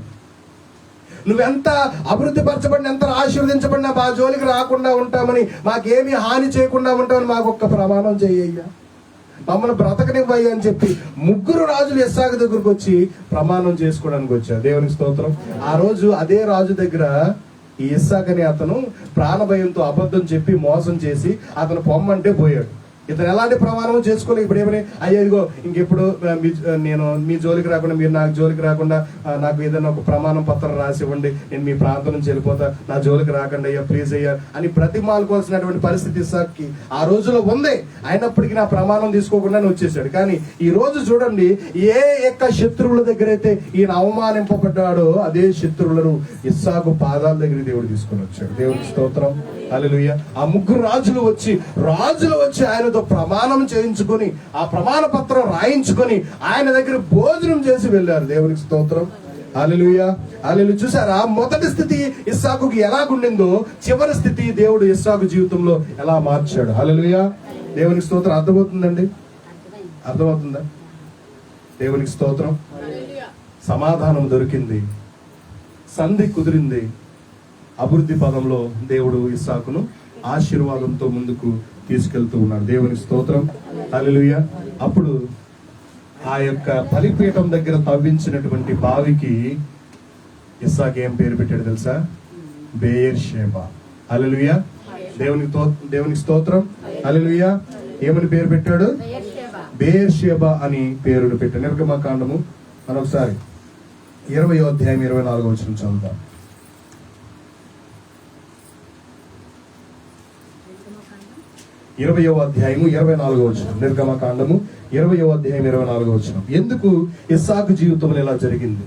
నువ్వెంత అభివృద్ధి పరచబడిన, ఎంత ఆశీర్వదించబడినా మా జోలికి రాకుండా ఉంటామని, మాకేమీ హాని చేయకుండా ఉంటామని మాకు ఒక్క ప్రమాణం చెయ్యయ్యా, మమ్మల్ని బ్రతకనివ్వయ్యా అని చెప్పి 3 రాజులు ఇస్సాకు దగ్గరకు వచ్చి ప్రమాణం చేసుకోవడానికి వచ్చారు. దేవునికి స్తోత్రం. ఆ రోజు అదే రాజు దగ్గర ఈ ఇస్సాకు అనే అతను ప్రాణభయంతో అబద్ధం చెప్పి మోసం చేసి అతను పొమ్మంటే పోయాడు. ఇతను ఎలాంటి ప్రమాణం చేసుకోలేదు. ఇప్పుడు ఏమని, అయ్యా ఇదిగో ఇంకెప్పుడు నేను మీ జోలికి రాకుండా, మీరు నాకు జోలికి రాకుండా నాకు ఏదైనా ఒక ప్రమాణం పత్రం రాసి ఇవ్వండి, నేను మీ ప్రాంతం నుంచి వెళ్ళిపోతా, నా జోలికి రాకండి అయ్యా, ప్లీజ్ అయ్యా అని ప్రతిమాలుకోవాల్సినటువంటి పరిస్థితి ఇస్సాకుకి ఆ రోజులో ఉంది. అయినప్పటికీ నా ప్రమాణం తీసుకోకుండానే వచ్చేసాడు. కానీ ఈ రోజు చూడండి, ఏ యొక్క శత్రువుల దగ్గర అయితే ఈయన అవమానింపబడ్డాడో అదే శత్రువులను ఇస్సాకు పాదాల దగ్గర దేవుడు తీసుకొని వచ్చాడు. దేవుడికి స్తోత్రం. హల్లెలూయా. ఆ 3 రాజులు వచ్చి ఆయనతో ప్రమాణం చేయించుకొని ఆ ప్రమాణ పత్రం రాయించుకొని ఆయన దగ్గర భోజనం చేసి వెళ్ళారు. దేవునికి స్తోత్రం. హల్లెలూయా. హల్లెలూయా. చూసారా, మొదటి స్థితి ఇస్సాకుకి ఎలాగుండిందో చివరి స్థితి దేవుడు ఇస్సాకు జీవితంలో ఎలా మార్చాడు. హల్లెలూయా. దేవునికి స్తోత్రం. అర్థమవుతుందండి? అర్థమవుతుందా? దేవునికి స్తోత్రం. సమాధానం దొరికింది, సంధి కుదిరింది. అభివృద్ధి పదంలో దేవుడు ఇస్సాకును ఆశీర్వాదంతో ముందుకు తీసుకెళ్తూ ఉన్నాడు. దేవునికి స్తోత్రం. హల్లెలూయా. అప్పుడు ఆ యొక్క బలిపీఠం దగ్గర తవ్వించినటువంటి బావికి ఇస్సాకు ఏం పేరు పెట్టాడు తెలుసా? బెయేర్షెబా. హల్లెలూయా. దేవునికి స్తోత్రం. హల్లెలూయా. ఏమని పేరు పెట్టాడు? బెయేర్షెబా అని పేరును పెట్టాడు. నిర్గమకాండము మరొకసారి 20వ అధ్యాయం 24వ వచనం చదువుతాం. 20వ అధ్యాయము 24వ వచనం. నిర్గమకాండము 20వ అధ్యాయం 24వ వచనం. ఎందుకు ఇస్సాకు జీవితంలో ఇలా జరిగింది?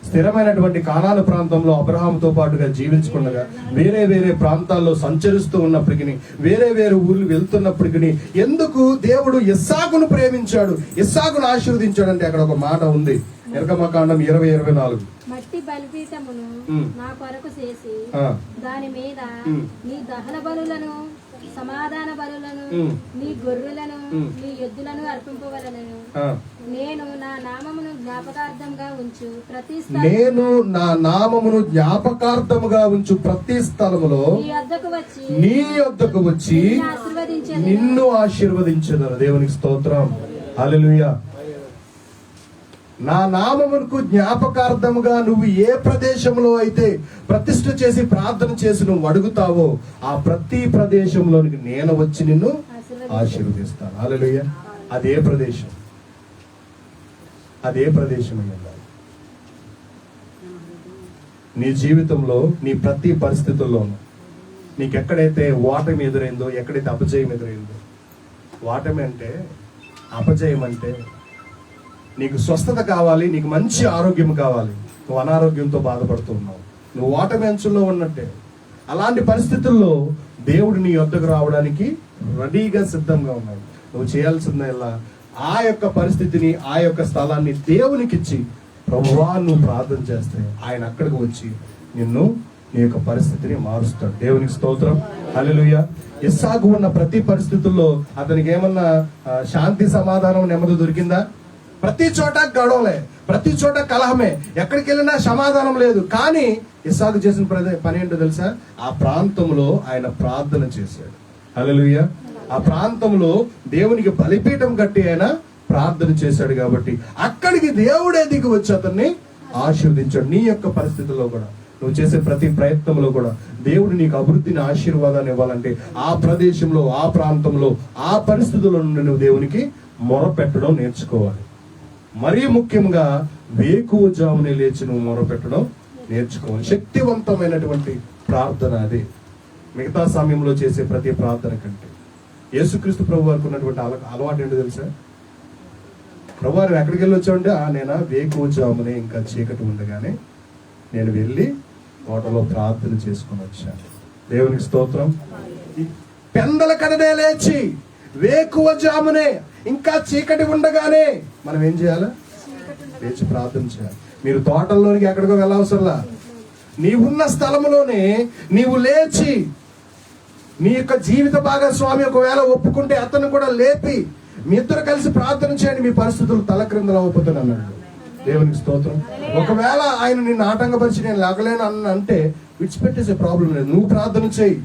స్థిరమైనటువంటి కానాను ప్రాంతంలో అబ్రహాముతో పాటుగా జీవించుకుండగా వేరే ప్రాంతాల్లో సంచరిస్తూ ఉన్నప్పటికీ, వేరే ఊర్లు వెళ్తున్నప్పటికీ ఎందుకు దేవుడు ఇస్సాకును ప్రేమించాడు, ఇస్సాకును ఆశీర్వదించాడు అంటే అక్కడ ఒక మాట ఉంది. నిర్గమకాండం 20:24. మట్టి బలిపీఠమును నా కొరకు చేసి దాని మీద నీ దహన బలులను, సమాధాన బలులను, నీ గొర్రెలను, నీ ఎద్దులను అర్పింపవలెను. నేను నా నామమును జ్ఞాపకార్థంగా ఉంచు జ్ఞాపకార్థముగా ఉంచు ప్రతి స్థలములో నీ యొద్దకు వచ్చి నిన్ను ఆశీర్వదించెదను. దేవునికి స్తోత్రం. హల్లెలూయా. నా నామమునకు జ్ఞాపకార్థముగా నువ్వు ఏ ప్రదేశంలో అయితే ప్రతిష్ఠ చేసి ప్రార్థన చేసి నువ్వు అడుగుతావో ఆ ప్రతి ప్రదేశంలోనికి నేను వచ్చి నిన్ను ఆశీర్వదిస్తాను. హల్లెలూయా. అదే ప్రదేశం అయ్యింది. నీ జీవితంలో నీ ప్రతి పరిస్థితుల్లోనూ నీకెక్కడైతే ఓటమి ఎదురైందో, ఎక్కడైతే అపజయం ఎదురైందో, ఓటమి అంటే, అపజయం అంటే, నీకు స్వస్థత కావాలి, నీకు మంచి ఆరోగ్యం కావాలి, నువ్వు అనారోగ్యంతో బాధపడుతూ ఉన్నావు, నువ్వు ఓటమి అంచుల్లో ఉన్నట్టే. అలాంటి పరిస్థితుల్లో దేవుడు నీ వద్దకు రావడానికి రెడీగా సిద్ధంగా ఉన్నాడు. నువ్వు చేయాల్సిందల్లా ఆ యొక్క పరిస్థితిని, ఆ యొక్క స్థలాన్ని దేవునికిచ్చి, ప్రభువా నువ్వు ప్రార్థన చేస్తే ఆయన అక్కడికి వచ్చి నిన్ను, నీ యొక్క పరిస్థితిని మారుస్తాడు. దేవునికి స్తోత్రం. హల్లెలూయా. ఇస్సాకు ఉన్న ప్రతి పరిస్థితుల్లో అతనికి ఏమన్నా శాంతి, సమాధానం, నెమ్మది దొరికిందా? ప్రతి చోట గొడవలే, ప్రతి చోట కలహమే, ఎక్కడికి వెళ్ళినా సమాధానం లేదు. కానీ ఇస్సాకు చేసిన పని ఏంటో తెలుసా? ఆ ప్రాంతంలో ఆయన ప్రార్థన చేశాడు. హల్లెలూయా. ఆ ప్రాంతంలో దేవునికి బలిపీఠం కట్టి ఆయన ప్రార్థన చేశాడు. కాబట్టి అక్కడికి దేవుడే దిగి వచ్చి అతన్ని ఆశీర్వదించాడు. నీ యొక్క పరిస్థితుల్లో కూడా, నువ్వు చేసే ప్రతి ప్రయత్నంలో కూడా దేవుడు నీకు అభివృద్ధిని, ఆశీర్వాదాన్ని ఇవ్వాలంటే ఆ ప్రదేశంలో, ఆ ప్రాంతంలో, ఆ పరిస్థితుల్లో నుండి నువ్వు దేవునికి మొరపెట్టడం నేర్చుకోవాలి. మరీ ముఖ్యంగా వేకువజామునే లేచి నువ్వు మొరపెట్టడం నేర్చుకోవాలి. శక్తివంతమైనటువంటి ప్రార్థన అది. మిగతా సమయంలో చేసే ప్రతి ప్రార్థన కంటే యేసుక్రీస్తు ప్రభు వారికి ఉన్నటువంటి అలవాటు ఏంటో తెలుసా? ప్రభు వారు ఎక్కడికి వెళ్ళి వచ్చామంటే, నేను వేకువజామునే ఇంకా చీకటి ఉండగానే నేను వెళ్ళి తోటలో ప్రార్థన చేసుకుని వచ్చాను. దేవునికి స్తోత్రం. పెందల కడనే లేచి వేకువజామునే ఇంకా చీకటి ఉండగానే మనం ఏం చేయాలి? లేచి ప్రార్థన చేయాలి. మీరు తోటల్లోనికి ఎక్కడికో వెళ్ళవసరంలా, నీవున్న స్థలంలోనే నీవు లేచి నీ యొక్క జీవిత భాగస్వామి ఒకవేళ ఒప్పుకుంటే అతను కూడా లేపి మీ ఇద్దరు కలిసి ప్రార్థన చేయండి. మీ పరిస్థితులు తలక్రిందులు అయిపోతాను అన్నాడు. దేవునికి స్తోత్రం. ఒకవేళ ఆయన నిన్ను ఆటంకపరిచి నేను లేగలేను అంటే విడిచిపెట్టేసే ప్రాబ్లం లేదు. నువ్వు ప్రార్థన చేయి.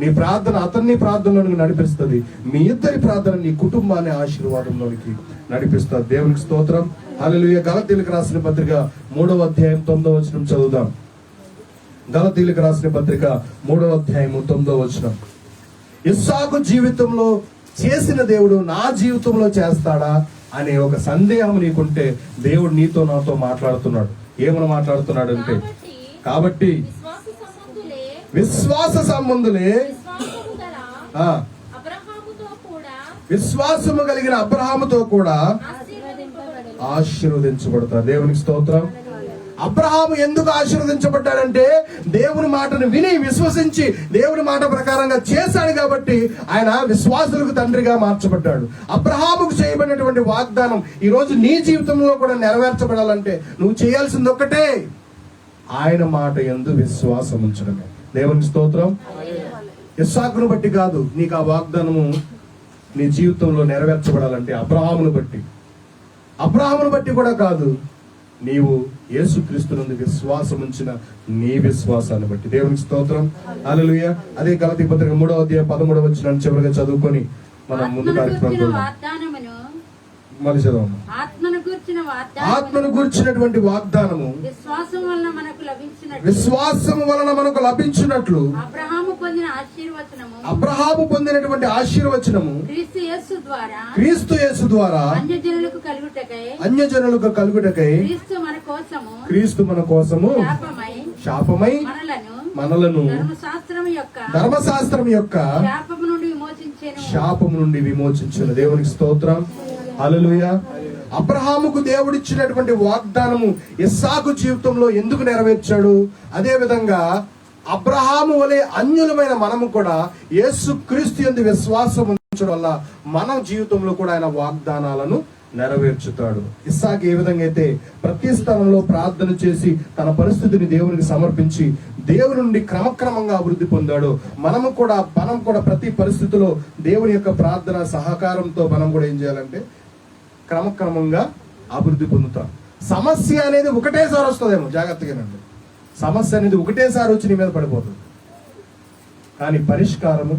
నీ ప్రార్థన అతన్ని ప్రార్థనలోనికి నడిపిస్తుంది. మీ ఇద్దరి ప్రార్థన నీ కుటుంబాన్ని ఆశీర్వాదంలోనికి నడిపిస్తుంది. దేవునికి స్తోత్రం. హల్లెలూయా. గలతీయులకు రాసిన పత్రిక 3వ అధ్యాయం 9వ వచనం చదువుదాం. గలతీయులకు రాసిన పత్రిక 3వ అధ్యాయం 9వ వచనం. ఇస్సాకు జీవితంలో చేసిన దేవుడు నా జీవితంలో చేస్తాడా అనే ఒక సందేహం నీకుంటే దేవుడు నీతో నాతో మాట్లాడుతున్నాడు. ఏమని మాట్లాడుతున్నాడు అంటే, కాబట్టి విశ్వాస సంబంధులే విశ్వాసము కలిగిన అబ్రహాముతో కూడా ఆశీర్వదించబడతారు. దేవునికి స్తోత్రం. అబ్రహాము ఎందుకు ఆశీర్వదించబడ్డాడంటే దేవుని మాటను విని విశ్వసించి దేవుని మాట ప్రకారంగా చేశాడు కాబట్టి ఆయన విశ్వాసులకు తండ్రిగా మార్చబడ్డాడు. అబ్రహాముకు చేయబడినటువంటి వాగ్దానం ఈ రోజు నీ జీవితంలో కూడా నెరవేర్చబడాలంటే నువ్వు చేయాల్సింది ఒక్కటే, ఆయన మాట యందు విశ్వాసం ఉంచడమే. దేవునికి స్తోత్రం. ఇస్సాకును బట్టి కాదు నీకు ఆ వాగ్దానము నీ జీవితంలో నెరవేర్చబడాలంటే అబ్రహామును బట్టి కూడా కాదు, నీవు యేసుక్రీస్తునందు విశ్వాసం ఉంచిన నీ విశ్వాసాన్ని బట్టి. దేవునికి స్తోత్రం. హల్లెలూయా. అదే గలతీ పత్రిక 3వ అధ్యాయం 13వ వచనం చివరిగా చదువుకొని మనం ముందు కార్యక్రమం మళ్ళీ చదవం. ఆత్మను గూర్చినటువంటి వాగ్దానము విశ్వాసము వలన మనకు లభించినట్లు అబ్రహాము పొందినటువంటి ఆశీర్వచనము క్రీస్తు యేసు ద్వారా అన్యజనులకు కలుగుటకై క్రీస్తు మన కోసము శాపమై మనలను ధర్మశాస్త్రం యొక్క శాపము నుండి విమోచించెను. దేవునికి స్తోత్రం. హల్లెలూయా. అబ్రహాముకు దేవుడిచ్చినటువంటి వాగ్దానము ఇస్సాకు జీవితంలో ఎందుకు నెరవేర్చాడు? అదే విధంగా అబ్రహాము వలె అన్యులమైన మనము కూడా యేసుక్రీస్తు యందు విశ్వాసం ఉంచడం వల్ల మన జీవితంలో కూడా ఆయన వాగ్దానాలను నెరవేర్చుతాడు. ఇస్సాకు ఏ విధంగా అయితే ప్రతి స్థలంలో ప్రార్థన చేసి తన పరిస్థితిని దేవునికి సమర్పించి దేవుని నుండి క్రమక్రమంగా అభివృద్ధి పొందాడు, మనం కూడా ప్రతి పరిస్థితిలో దేవుని యొక్క ప్రార్థన సహకారంతో మనం కూడా ఏం చేయాలంటే క్రమక్రమంగా అభివృద్ధి పొందుతాం. సమస్య అనేది ఒకటేసారి వస్తుందేమో, జాగ్రత్తగానండి. సమస్య అనేది ఒకటేసారి వచ్చి నీ మీద పడిపోతుంది. కానీ పరిష్కారము,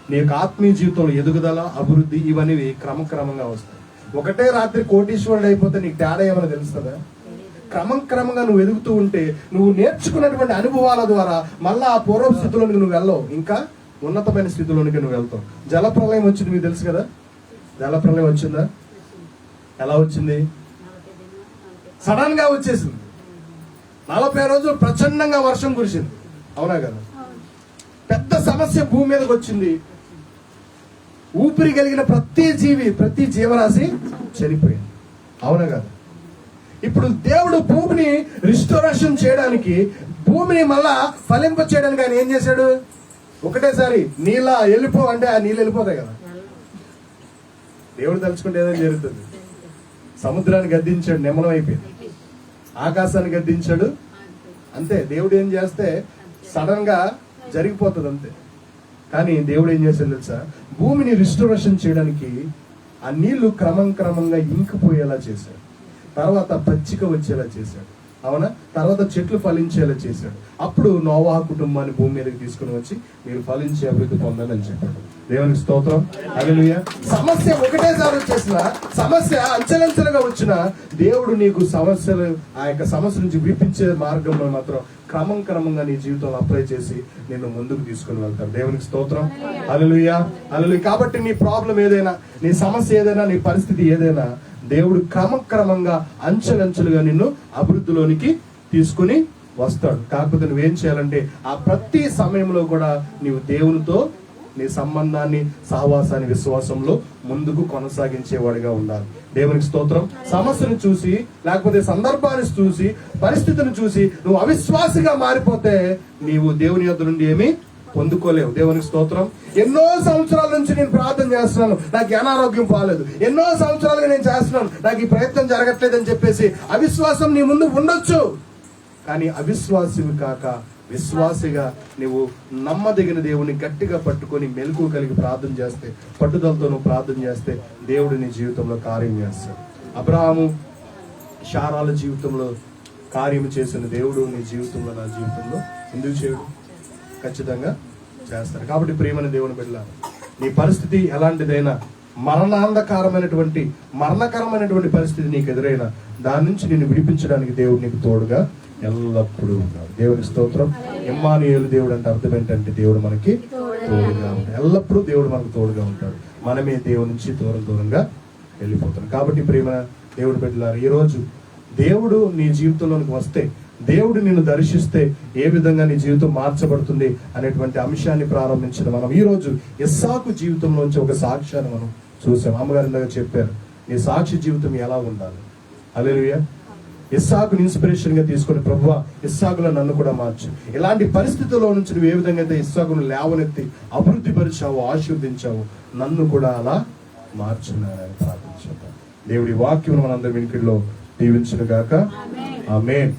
నీ యొక్క ఆత్మీయ జీవితంలో ఎదుగుదల, అభివృద్ధి ఇవన్నీ క్రమక్రమంగా వస్తాయి. ఒకటే రాత్రి కోటీశ్వరుడు అయిపోతే నీకు తేడా ఏమైనా తెలుస్తుందా? క్రమంగా నువ్వు ఎదుగుతూ ఉంటే నువ్వు నేర్చుకున్నటువంటి అనుభవాల ద్వారా మళ్ళా ఆ పూర్వ స్థితిలోనికి నువ్వు వెళ్ళవు, ఇంకా ఉన్నతమైన స్థితిలోనికి నువ్వు వెళ్తావు. జలప్రలయం వచ్చింది మీకు తెలుసు కదా. జలప్రలయం వచ్చిందా? ఎలా వచ్చింది? సడన్ గా వచ్చేసింది. 40 రోజులు ప్రచండంగా వర్షం కురిసింది, అవునా కదా? పెద్ద సమస్య భూమి మీదకి వచ్చింది. ఊపిరి కలిగిన ప్రతి జీవి, ప్రతి జీవరాశి చనిపోయింది, అవునా కదా? ఇప్పుడు దేవుడు భూమిని రిస్టోరేషన్ చేయడానికి, భూమిని మళ్ళా ఫలింప చేయడానికి ఆయన ఏం చేశాడు? ఒకటేసారి నీళ్ళ వెళ్ళిపో అంటే ఆ నీళ్ళు వెళ్ళిపోతాయి కదా. దేవుడు తలుచుకుంటే ఏదైనా జరుగుతుంది. సముద్రాన్ని గద్దించాడు, నిమ్మలం అయిపోయింది. ఆకాశాన్ని గద్దించాడు, అంతే. దేవుడు ఏం చేస్తే సడన్ గా జరిగిపోతుంది, అంతే. కానీ దేవుడు ఏం చేశాడు తెలుసా? భూమిని రిస్టోరేషన్ చేయడానికి ఆ నీళ్లు క్రమంగా ఇంకిపోయేలా చేశాడు. తర్వాత పచ్చిక వచ్చేలా చేశాడు, అవునా? తర్వాత చెట్లు ఫలించేలా చేశాడు. అప్పుడు నోవాహు కుటుంబాన్ని భూమి మీదకి తీసుకుని వచ్చి మీరు ఫలించి అభివృద్ధి పొందని అని చెప్పాడు. దేవునికి స్తోత్రం. హల్లెలూయా. సమస్య ఒకటేసారి వచ్చేసిన, సమస్య అంచెలంచెలుగా వచ్చిన దేవుడు నీకు సమస్యలు, ఆ యొక్క సమస్య నుంచి విడిపించే మార్గంలో మాత్రం క్రమంగా నీ జీవితంలో అప్లై చేసి నిన్ను ముందుకు తీసుకుని వెళ్తాడు. దేవునికి స్తోత్రం. హల్లెలూయా. హల్లెలూయా. కాబట్టి నీ ప్రాబ్లం ఏదైనా, నీ సమస్య ఏదైనా, నీ పరిస్థితి ఏదైనా, దేవుడు క్రమంగా అంచెలంచెలుగా నిన్ను అభివృద్ధిలోనికి తీసుకుని వస్తాడు. కాకపోతే నువ్వేం చేయాలంటే ఆ ప్రతి సమయంలో కూడా నీవు దేవునితో నీ సంబంధాన్ని, సహవాసాన్ని, విశ్వాసంలో ముందుకు కొనసాగించేవాడిగా ఉండాలి. దేవునికి స్తోత్రం. సమస్యను చూసి, లేకపోతే సందర్భాన్ని చూసి, పరిస్థితిని చూసి నువ్వు అవిశ్వాసిగా మారిపోతే నీవు దేవుని యొద్ద నుండి ఏమీ పొందుకోలేవు. దేవునికి స్తోత్రం. ఎన్నో సంవత్సరాల నుంచి నేను ప్రార్థన చేస్తున్నాను, నాకు అనారోగ్యం బాలేదు, ఎన్నో సంవత్సరాలుగా నేను చేస్తున్నాను, నాకు ఈ ప్రయత్నం జరగట్లేదు అని చెప్పేసి అవిశ్వాసం నీ ముందు ఉండొచ్చు. కానీ అవిశ్వాసివి కాక విశ్వాసిగా నువ్వు నమ్మదగిన దేవుని గట్టిగా పట్టుకొని మెలకువ కలిగి ప్రార్థన చేస్తే, పట్టుదలతో నువ్వు ప్రార్థన చేస్తే దేవుడు నీ జీవితంలో కార్యం చేస్తాడు. అబ్రహాము శారాల జీవితంలో కార్యం చేసిన దేవుడు నీ జీవితంలో, నా జీవితంలో ఎందుకు చేయడు? ఖచ్చితంగా చేస్తాడు. కాబట్టి ప్రియమైన దేవుని బిడ్డలారా, నీ పరిస్థితి ఎలాంటిదైనా, మరణకరమైనటువంటి పరిస్థితి నీకు ఎదురైనా దాని నుంచి నిన్ను విడిపించడానికి దేవుడు నీకు తోడుగా ఎల్లప్పుడూ ఉన్నాడు. దేవుని స్తోత్రం. ఇమ్మానుయేలు దేవుడు అంటే అర్థం ఏంటంటే దేవుడు మనకి తోడుగా ఉంటాడు. ఎల్లప్పుడూ దేవుడు మనకు తోడుగా ఉంటాడు. మనమే దేవుడి నుంచి దూరంగా వెళ్ళిపోతాం. కాబట్టి ప్రియమైన దేవుడి బిడ్డలారా, ఈ రోజు దేవుడు నీ జీవితంలోనికి వస్తే, దేవుడు నిన్ను దర్శిస్తే ఏ విధంగా నీ జీవితం మార్చబడుతుంది అనేటువంటి అంశాన్ని ప్రారంభించిన మనం ఈ రోజు ఇస్సాకు జీవితంలోంచి ఒక సాక్ష్యాన్ని మనం చూసాం. అమ్మగారు ఇందాక చెప్పారు, నీ సాక్షి జీవితం ఎలా ఉండాలి. హల్లెలూయా. ఇస్సాకుని ఇన్స్పిరేషన్ గా తీసుకుని, ప్రభువా ఇస్సాకులో నన్ను కూడా మార్చు. ఇలాంటి పరిస్థితుల్లో నుంచి నువ్వు ఏ విధంగా అయితే ఇస్సాకును లేవనెత్తి అభివృద్ధి పరిచావు, ఆశీర్వదించావు, నన్ను కూడా అలా మార్చున్నారని ప్రార్థించాను. దేవుడి వాక్యం మనందరి వినికిడిలో దీవించును గాక. ఆమేన్.